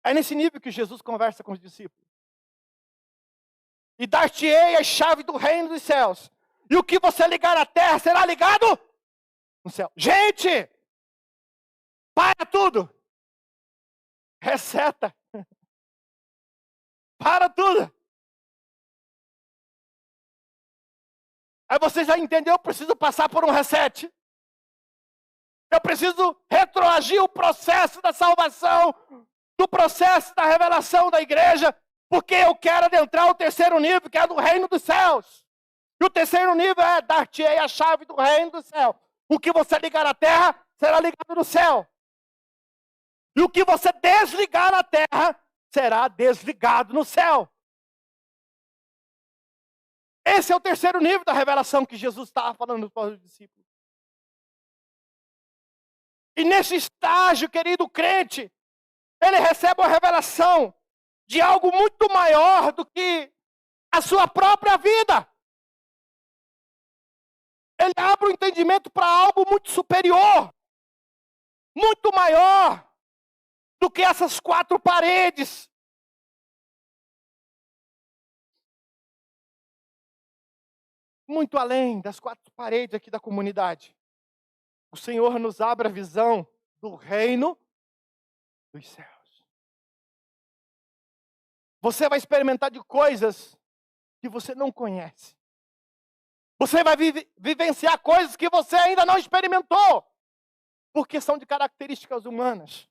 A: É nesse nível que Jesus conversa com os discípulos. E dar-te-ei a chave do reino dos céus. E o que você ligar na terra será ligado no céu. Gente, para tudo. Reseta. Para tudo. Aí você já entendeu, eu preciso passar por um reset. Eu preciso retroagir o processo da salvação, do processo da revelação da igreja, porque eu quero adentrar o terceiro nível, que é do reino dos céus. E o terceiro nível é dar-te-ei a chave do reino do céu. O que você ligar na terra, será ligado no céu. E o que você desligar na terra, será desligado no céu. Esse é o terceiro nível da revelação que Jesus estava falando para os discípulos. E nesse estágio, querido crente, ele recebe uma revelação de algo muito maior do que a sua própria vida. Ele abre o entendimento para algo muito superior, muito maior do que essas quatro paredes. Muito além das quatro paredes aqui da comunidade. O Senhor nos abre a visão do reino dos céus. Você vai experimentar de coisas que você não conhece. Você vai vivenciar coisas que você ainda não experimentou, porque são de características humanas.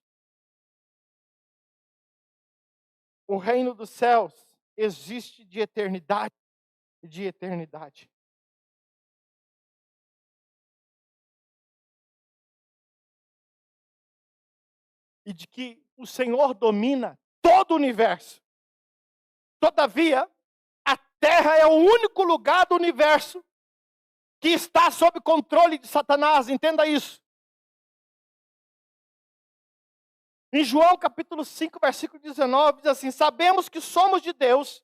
A: O reino dos céus existe de eternidade e de eternidade. E de que o Senhor domina todo o universo. Todavia, a Terra é o único lugar do universo que está sob controle de Satanás. Entenda isso. Em João capítulo 5, versículo 19, diz assim: sabemos que somos de Deus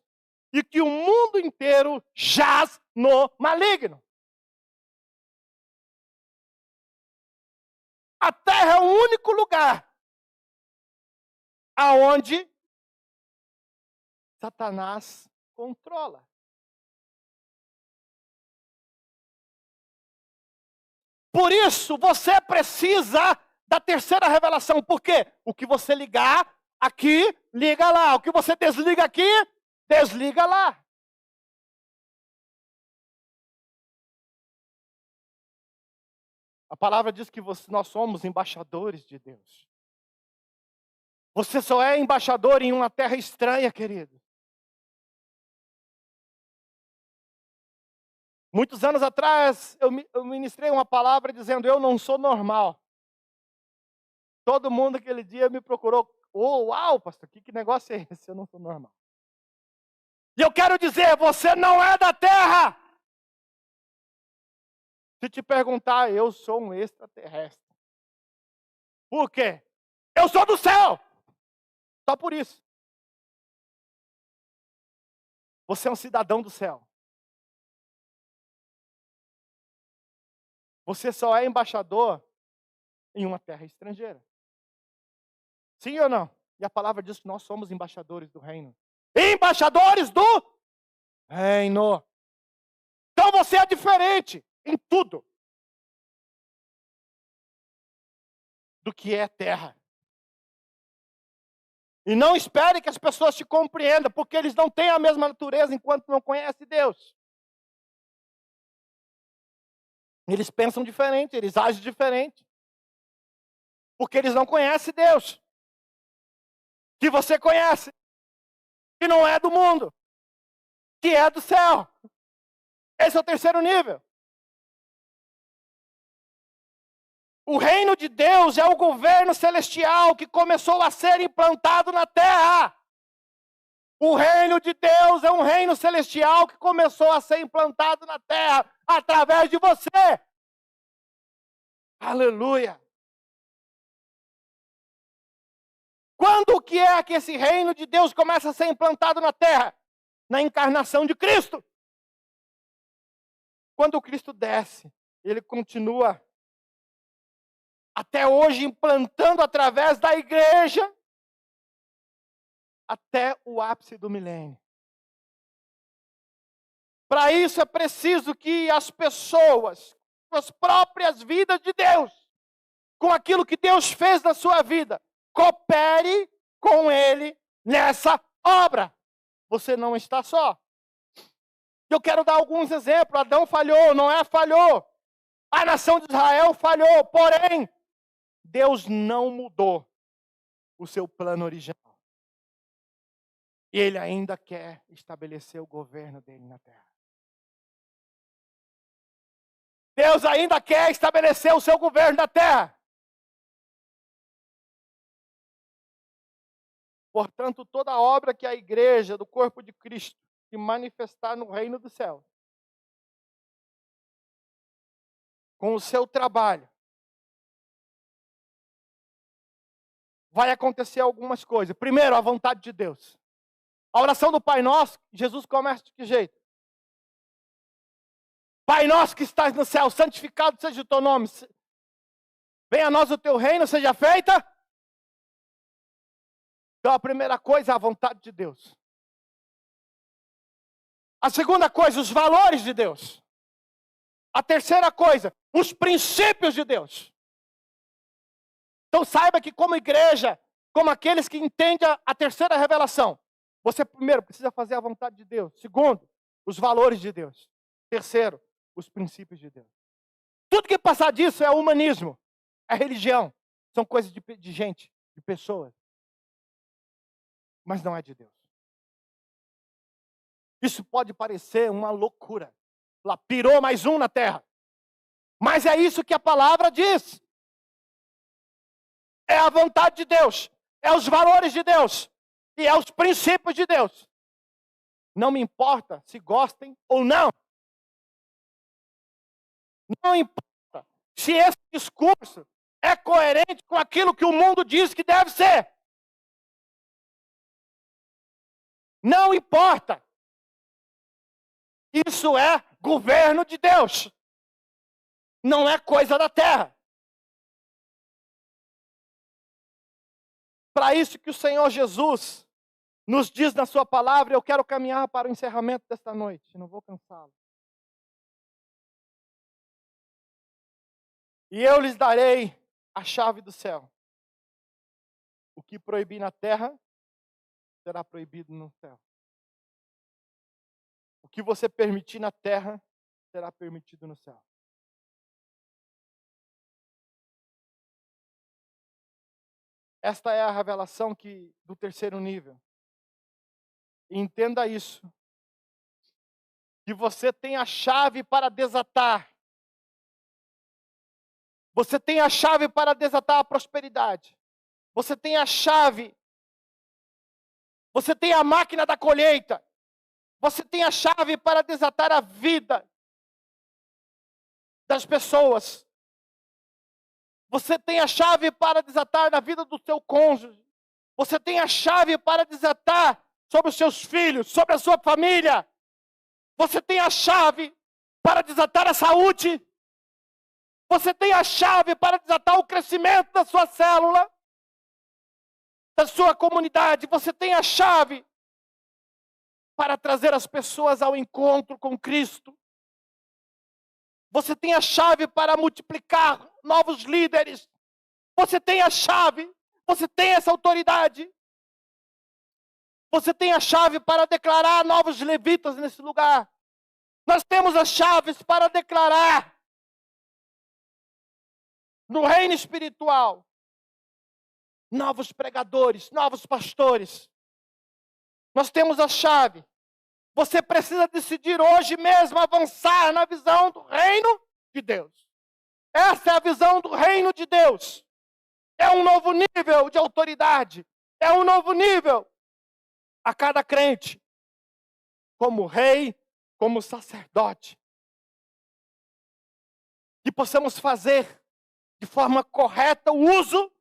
A: e que o mundo inteiro jaz no maligno. A Terra é o único lugar aonde Satanás controla. Por isso, você precisa da terceira revelação. Por quê? O que você ligar aqui, liga lá. O que você desliga aqui, desliga lá. A palavra diz que nós somos embaixadores de Deus. Você só é embaixador em uma terra estranha, querido. Muitos anos atrás, eu ministrei uma palavra dizendo: eu não sou normal. Todo mundo aquele dia me procurou. Oh, uau, pastor, que negócio é esse? Eu não sou normal. E eu quero dizer, você não é da terra. Se te perguntar, eu sou um extraterrestre. Por quê? Eu sou do céu. Só por isso. Você é um cidadão do céu. Você só é embaixador em uma terra estrangeira. Sim ou não? E a palavra diz que nós somos embaixadores do reino. Embaixadores do reino. Então você é diferente em tudo do que é terra. E não espere que as pessoas te compreendam, porque eles não têm a mesma natureza enquanto não conhecem Deus. Eles pensam diferente, eles agem diferente. Porque eles não conhecem Deus. Que você conhece. Que não é do mundo. Que é do céu. Esse é o terceiro nível. O reino de Deus é o governo celestial que começou a ser implantado na terra. O reino de Deus é um reino celestial que começou a ser implantado na terra através de você. Aleluia. Quando que é que esse reino de Deus começa a ser implantado na terra? Na encarnação de Cristo. Quando o Cristo desce, ele continua até hoje implantando através da igreja até o ápice do milênio. Para isso é preciso que as pessoas, com as próprias vidas de Deus, com aquilo que Deus fez na sua vida, coopere com Ele nessa obra. Você não está só. Eu quero dar alguns exemplos. Adão falhou, Noé falhou. A nação de Israel falhou. Porém, Deus não mudou o seu plano original. E Ele ainda quer estabelecer o governo dele na terra. Deus ainda quer estabelecer o seu governo na terra. Portanto, toda obra que a igreja do corpo de Cristo se manifestar no reino do céu, com o seu trabalho, vai acontecer algumas coisas. Primeiro, a vontade de Deus. A oração do Pai Nosso, Jesus começa de que jeito? Pai Nosso que estás no céu, santificado seja o teu nome. Venha a nós o teu reino, seja feita. Então a primeira coisa é a vontade de Deus. A segunda coisa, os valores de Deus. A terceira coisa, os princípios de Deus. Então saiba que como igreja, como aqueles que entendem a terceira revelação, você primeiro precisa fazer a vontade de Deus. Segundo, os valores de Deus. Terceiro, os princípios de Deus. Tudo que passar disso é humanismo, é religião. São coisas de gente, de pessoas. Mas não é de Deus. Isso pode parecer uma loucura. Lá pirou mais um na terra. Mas é isso que a palavra diz. É a vontade de Deus. É os valores de Deus. E é os princípios de Deus. Não me importa se gostem ou não. Não importa se esse discurso é coerente com aquilo que o mundo diz que deve ser. Não importa. Isso é governo de Deus. Não é coisa da terra. Para isso que o Senhor Jesus nos diz na sua palavra, eu quero caminhar para o encerramento desta noite. Não vou cansá-lo. E eu lhes darei a chave do céu. O que proibir na terra, será proibido no céu. O que você permitir na terra, será permitido no céu. Esta é a revelação do terceiro nível. Entenda isso. Que você tem a chave para desatar. Você tem a chave para desatar a prosperidade. Você tem a chave. Você tem a máquina da colheita. Você tem a chave para desatar a vida das pessoas. Você tem a chave para desatar na vida do seu cônjuge. Você tem a chave para desatar sobre os seus filhos, sobre a sua família. Você tem a chave para desatar a saúde. Você tem a chave para desatar o crescimento da sua célula, da sua comunidade. Você tem a chave para trazer as pessoas ao encontro com Cristo. Você tem a chave para multiplicar novos líderes. Você tem a chave. Você tem essa autoridade. Você tem a chave para declarar novos levitas nesse lugar. Nós temos as chaves para declarar no reino espiritual novos pregadores, novos pastores. Nós temos a chave. Você precisa decidir hoje mesmo avançar na visão do reino de Deus. Essa é a visão do reino de Deus. É um novo nível de autoridade. É um novo nível a cada crente. Como rei, como sacerdote. Que possamos fazer de forma correta o uso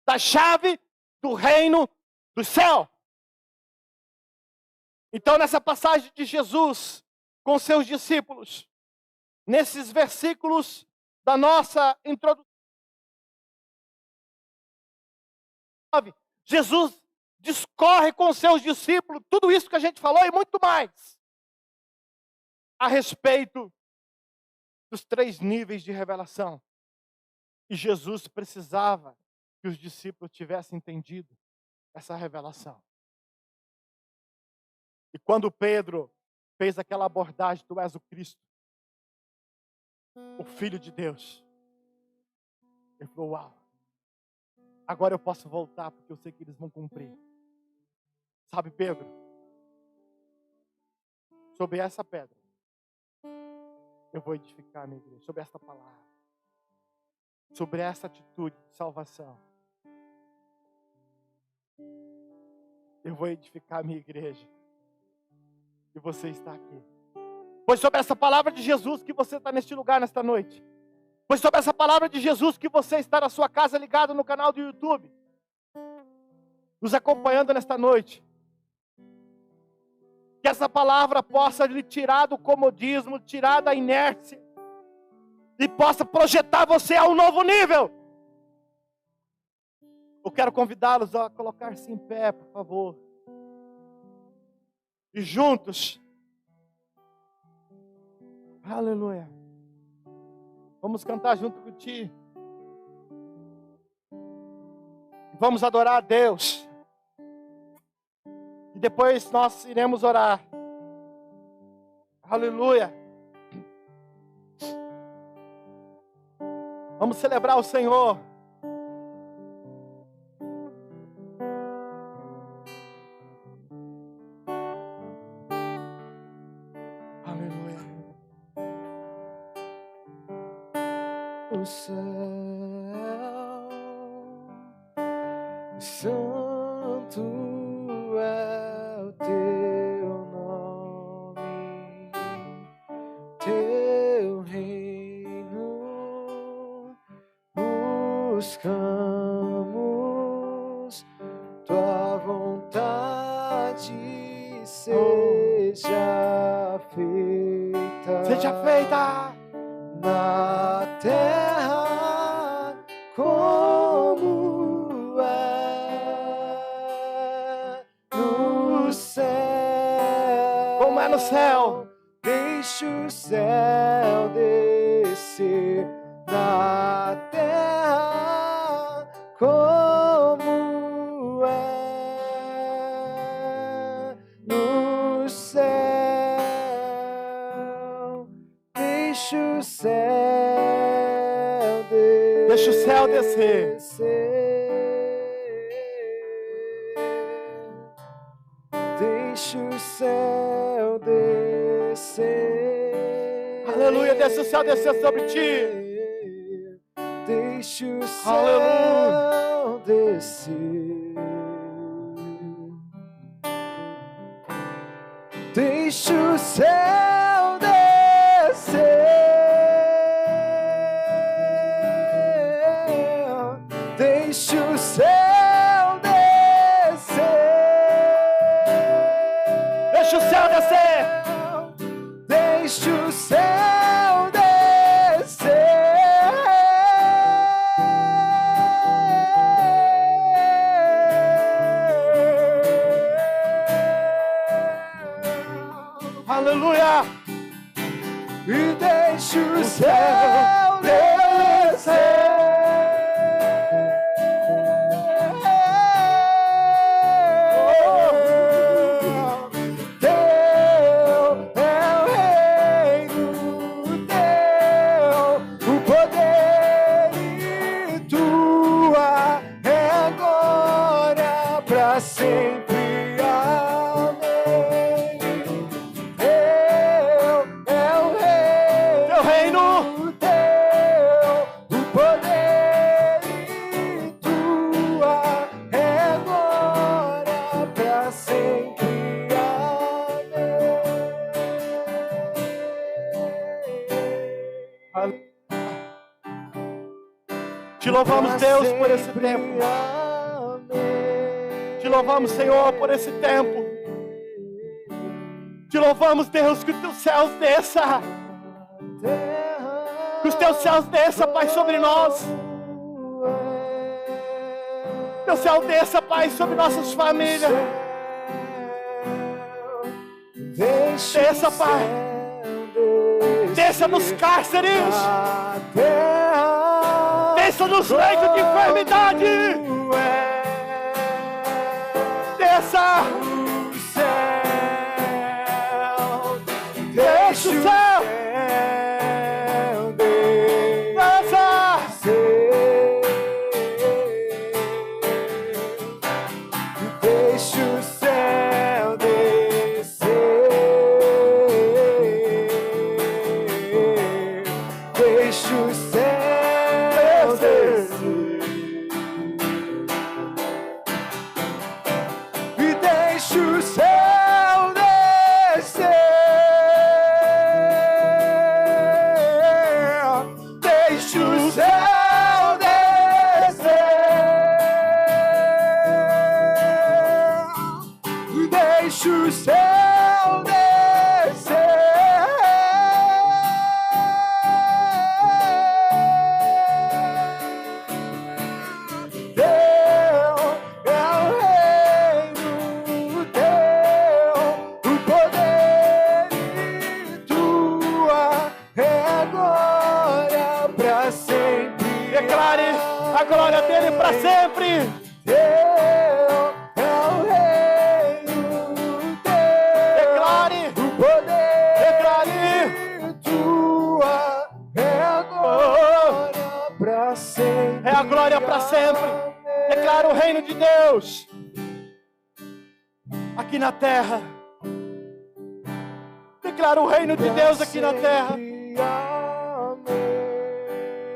A: da chave do reino do céu. Então, nessa passagem de Jesus com seus discípulos, nesses versículos da nossa introdução, Jesus discorre com seus discípulos tudo isso que a gente falou e muito mais a respeito dos 3 níveis de revelação. E Jesus precisava que os discípulos tivessem entendido essa revelação. E quando Pedro fez aquela abordagem, tu és o Cristo, o Filho de Deus, ele falou, uau, agora eu posso voltar porque eu sei que eles vão cumprir. Sabe, Pedro, sobre essa pedra, eu vou edificar a minha igreja, sobre esta palavra, sobre essa atitude de salvação. Eu vou edificar a minha igreja. E você está aqui. Foi sobre essa palavra de Jesus que você está neste lugar nesta noite. Foi sobre essa palavra de Jesus que você está na sua casa ligado no canal do YouTube, nos acompanhando nesta noite. Que essa palavra possa lhe tirar do comodismo, tirar da inércia e possa projetar você a um novo nível. Eu quero convidá-los a colocar-se em pé, por favor. E juntos, aleluia, vamos cantar junto com ti. Vamos adorar a Deus. E depois nós iremos orar. Aleluia. Vamos celebrar o Senhor.
B: O céu, santo é o teu nome, teu reino buscamos, tua vontade seja feita.
A: Seja feita
B: Na terra como é no céu.
A: como é no céu.
B: Deixa o céu descer na terra como é no céu. Deixa o céu descer.
A: Deixa o céu descer.
B: Deixa o céu descer.
A: Aleluia, deixa o céu descer sobre ti.
B: Deixa o céu
A: Aleluia.
B: descer. Deixa o céu descer. Deixa o céu descer.
A: Deixa o céu descer.
B: Deixa o céu descer.
A: Aleluia.
B: E deixa o céu descer. Teu é o reino, teu o poder e tua é glória. para sempre. Amém. Teu é o reino,
A: Teu reino,
B: teu o poder e tua é glória para sempre. Amém.
A: te louvamos, Deus, por esse tempo. Te louvamos, Senhor, por esse tempo. Te louvamos, Deus, que os teus céus desça. Que os teus céus desça, Pai, sobre nós. Teu céu desça, Pai, sobre nossas famílias. Desça, Pai. Desça nos cárceres. Desça nos leitos de enfermidade. Desça. Desça o céu. Desça.
B: Deixa o céu descer. Deixa o céu descer. E deixa o céu descer. Deixa o céu descer. Deixa o céu descer. Teu é o reino, teu o poder e tua é a glória para sempre.
A: Declare a glória dele para sempre.
B: Teu é o reino, teu
A: Declare.
B: o poder
A: Declare.
B: e tua é a glória para sempre.
A: É a glória para sempre. Declara o reino de Deus aqui na terra. Declara o reino de Deus aqui na terra.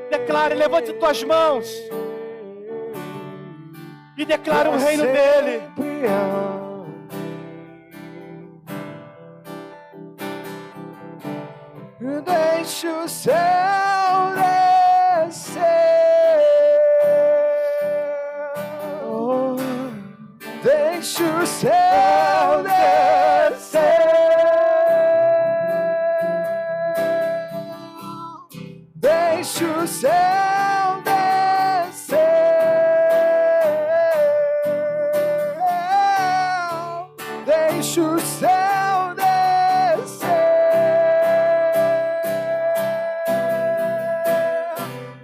A: Declare, levante tuas mãos e declare o reino dele.
B: Deixa o céu descer. Deixa o céu descer. Deixa o céu descer. Deixa o céu descer.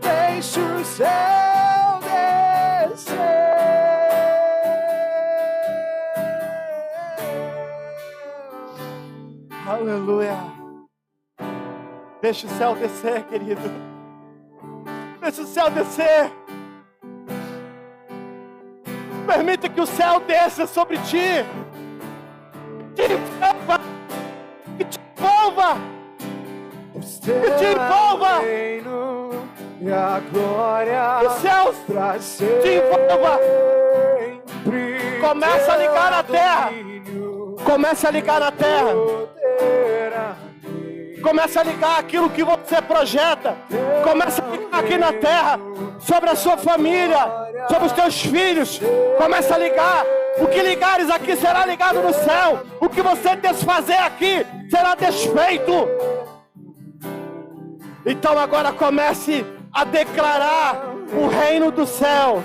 B: Deixa o céu descer.
A: Aleluia. Deixa o céu descer, querido. Deixa o céu descer. Permita que o céu desça sobre ti. Te envolva. Que te envolva. Que te envolva.
B: E a glória
A: Os céus
B: pra sempre.
A: te envolva. Começa a ligar na terra. Começa a ligar na terra. Começa a ligar aquilo que você projeta. Começa a ligar aqui na terra. Sobre a sua família. Sobre os teus filhos. Começa a ligar. O que ligares aqui será ligado no céu. O que você desfazer aqui será desfeito. Então agora comece a declarar o reino do céu.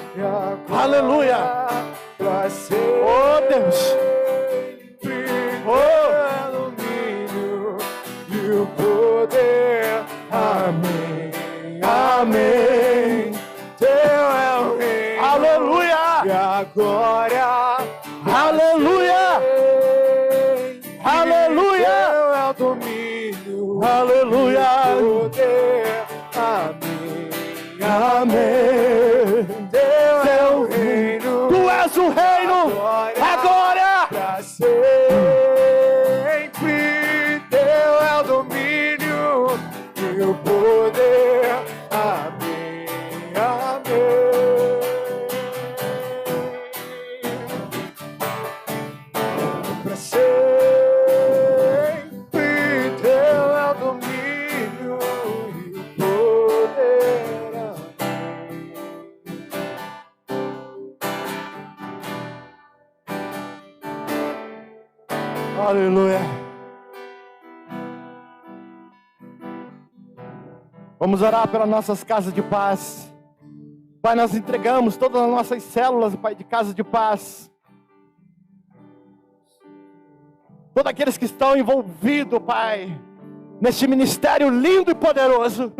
A: Aleluia. Oh Deus. Oh.
B: E o poder, amém, amém. Teu é o reino,
A: Aleluia.
B: e a glória,
A: Aleluia. Aleluia.
B: Teu é o domínio,
A: Aleluia.
B: o poder, amém, amém. Teu é o reino,
A: Tu és és o reino, agora.
B: Pra sempre teu é o domínio e o poder. Amém, amém. Pra sempre teu é o domínio e o poder.
A: Aleluia. Vamos orar pelas nossas casas de paz. Pai, nós entregamos todas as nossas células, Pai, de casa de paz. Todos aqueles que estão envolvidos, Pai, neste ministério lindo e poderoso.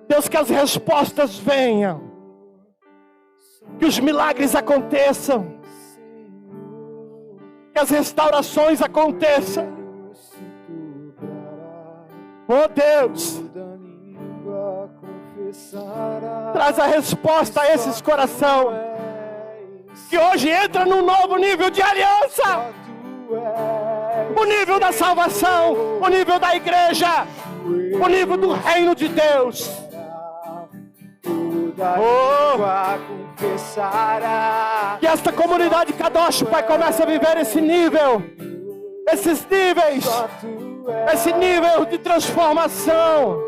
A: Deus, que as respostas venham. Que os milagres aconteçam. Que as restaurações aconteçam. Oh Deus, traz a resposta a esses corações que hoje entra num novo nível de aliança, o nível da salvação, o nível da igreja, o nível do reino de Deus. Que esta comunidade Kadosh, Pai, comece a viver esse nível, esses níveis, esse nível de transformação.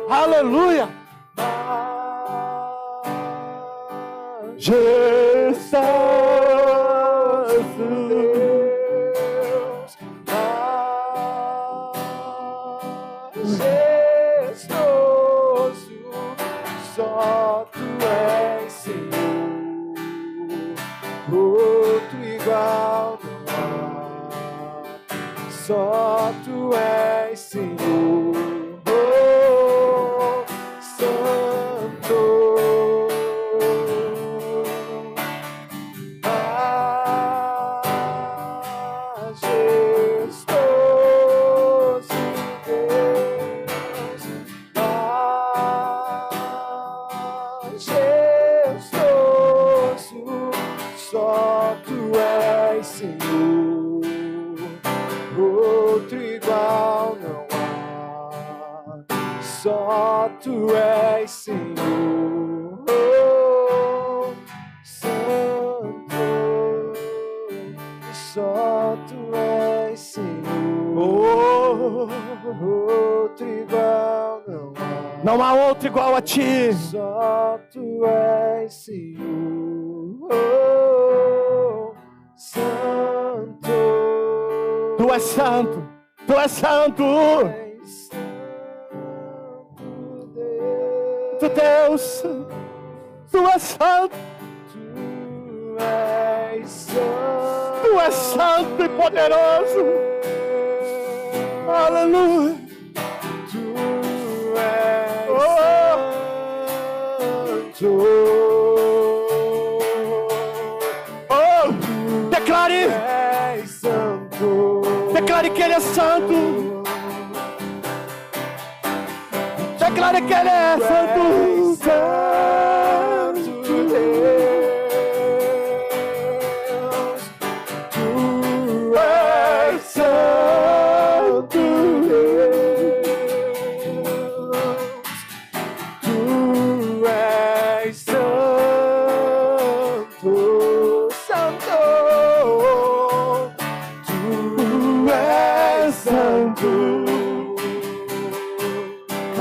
A: Aleluia. Jesus,
B: só tu és Senhor, outro igual não há. Só tu és Senhor, oh, Santo. Majestoso Deus, majestoso, só tu és Senhor, outro igual não há. Só tu és Senhor, oh, Santo. Só tu és Senhor, outro igual não há.
A: não há outro igual a ti.
B: Só tu és Senhor, oh, Santo.
A: Tu és santo, tu és santo.
B: És santo Deus.
A: Tu Deus, tu és santo,
B: Tu és santo.
A: tu és santo e poderoso. Aleluia.
B: Tu és
A: Oh,
B: santo.
A: oh, declare,
B: És santo.
A: declare que Ele é santo. Declare que Ele é santo.
B: Santo Deus, tu és santo Deus, tu és santo, santo, tu és santo.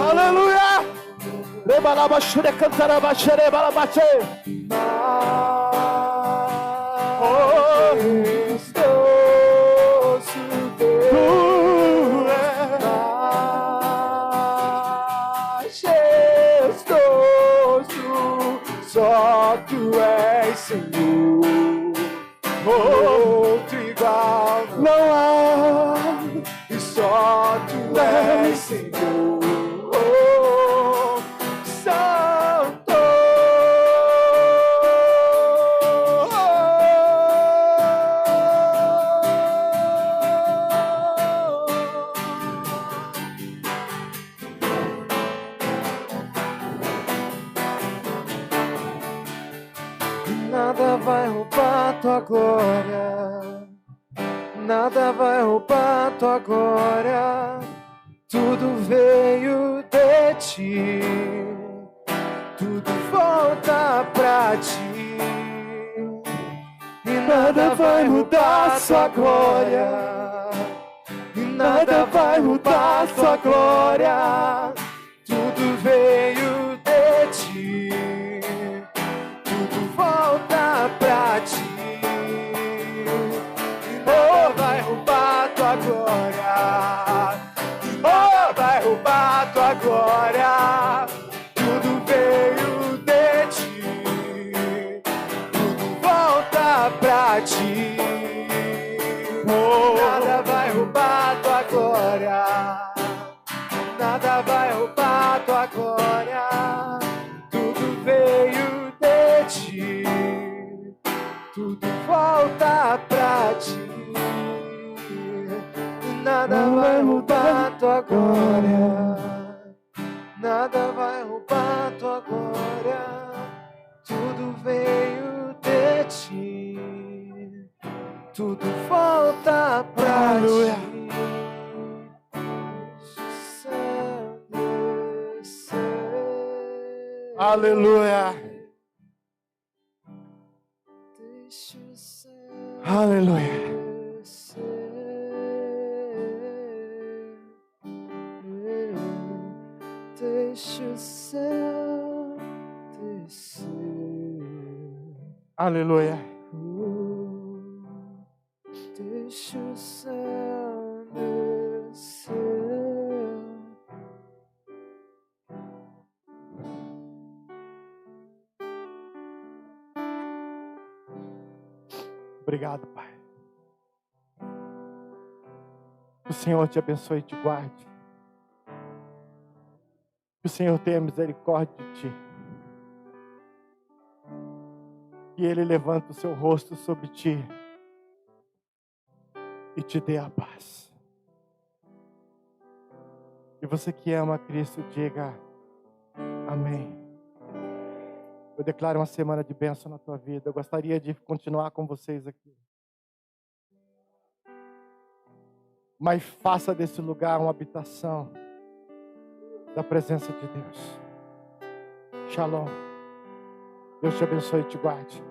A: Aleluia. Rebalabashure cantarabashere balabache.
B: Majestoso Deus,
A: Tu
B: majestoso, só tu és Senhor, outro igual
A: não há.
B: e só tu és Senhor, oh, Santo. Nada vai roubar tua glória. Nada vai roubar tua glória. Tudo veio de ti. Tudo volta pra ti. E nada vai mudar sua glória. E nada vai mudar sua glória. Tudo veio de ti. Tudo volta pra ti. E nada vai roubar tua glória. E nada vai roubar tua glória. Tudo veio de ti. Tudo volta pra ti. Nada vai roubar tua glória. Nada vai roubar tua glória. Tudo veio de ti. Tudo volta pra ti. Nada vai roubar tua glória. Nada vai roubar tua glória. Tudo veio de ti. Tudo volta pra ti.
A: Aleluia. Aleluia.
B: Deixa o céu descer.
A: Aleluia.
B: Deixa o céu descer.
A: Obrigado, Pai. Que o Senhor te abençoe e te guarde. Que o Senhor tenha misericórdia de ti. Que Ele levante o seu rosto sobre ti e te dê a paz. E você que ama Cristo, diga amém. Eu declaro uma semana de bênção na tua vida. Eu gostaria de continuar com vocês aqui. Mas faça desse lugar uma habitação da presença de Deus. Shalom. Deus te abençoe e te guarde.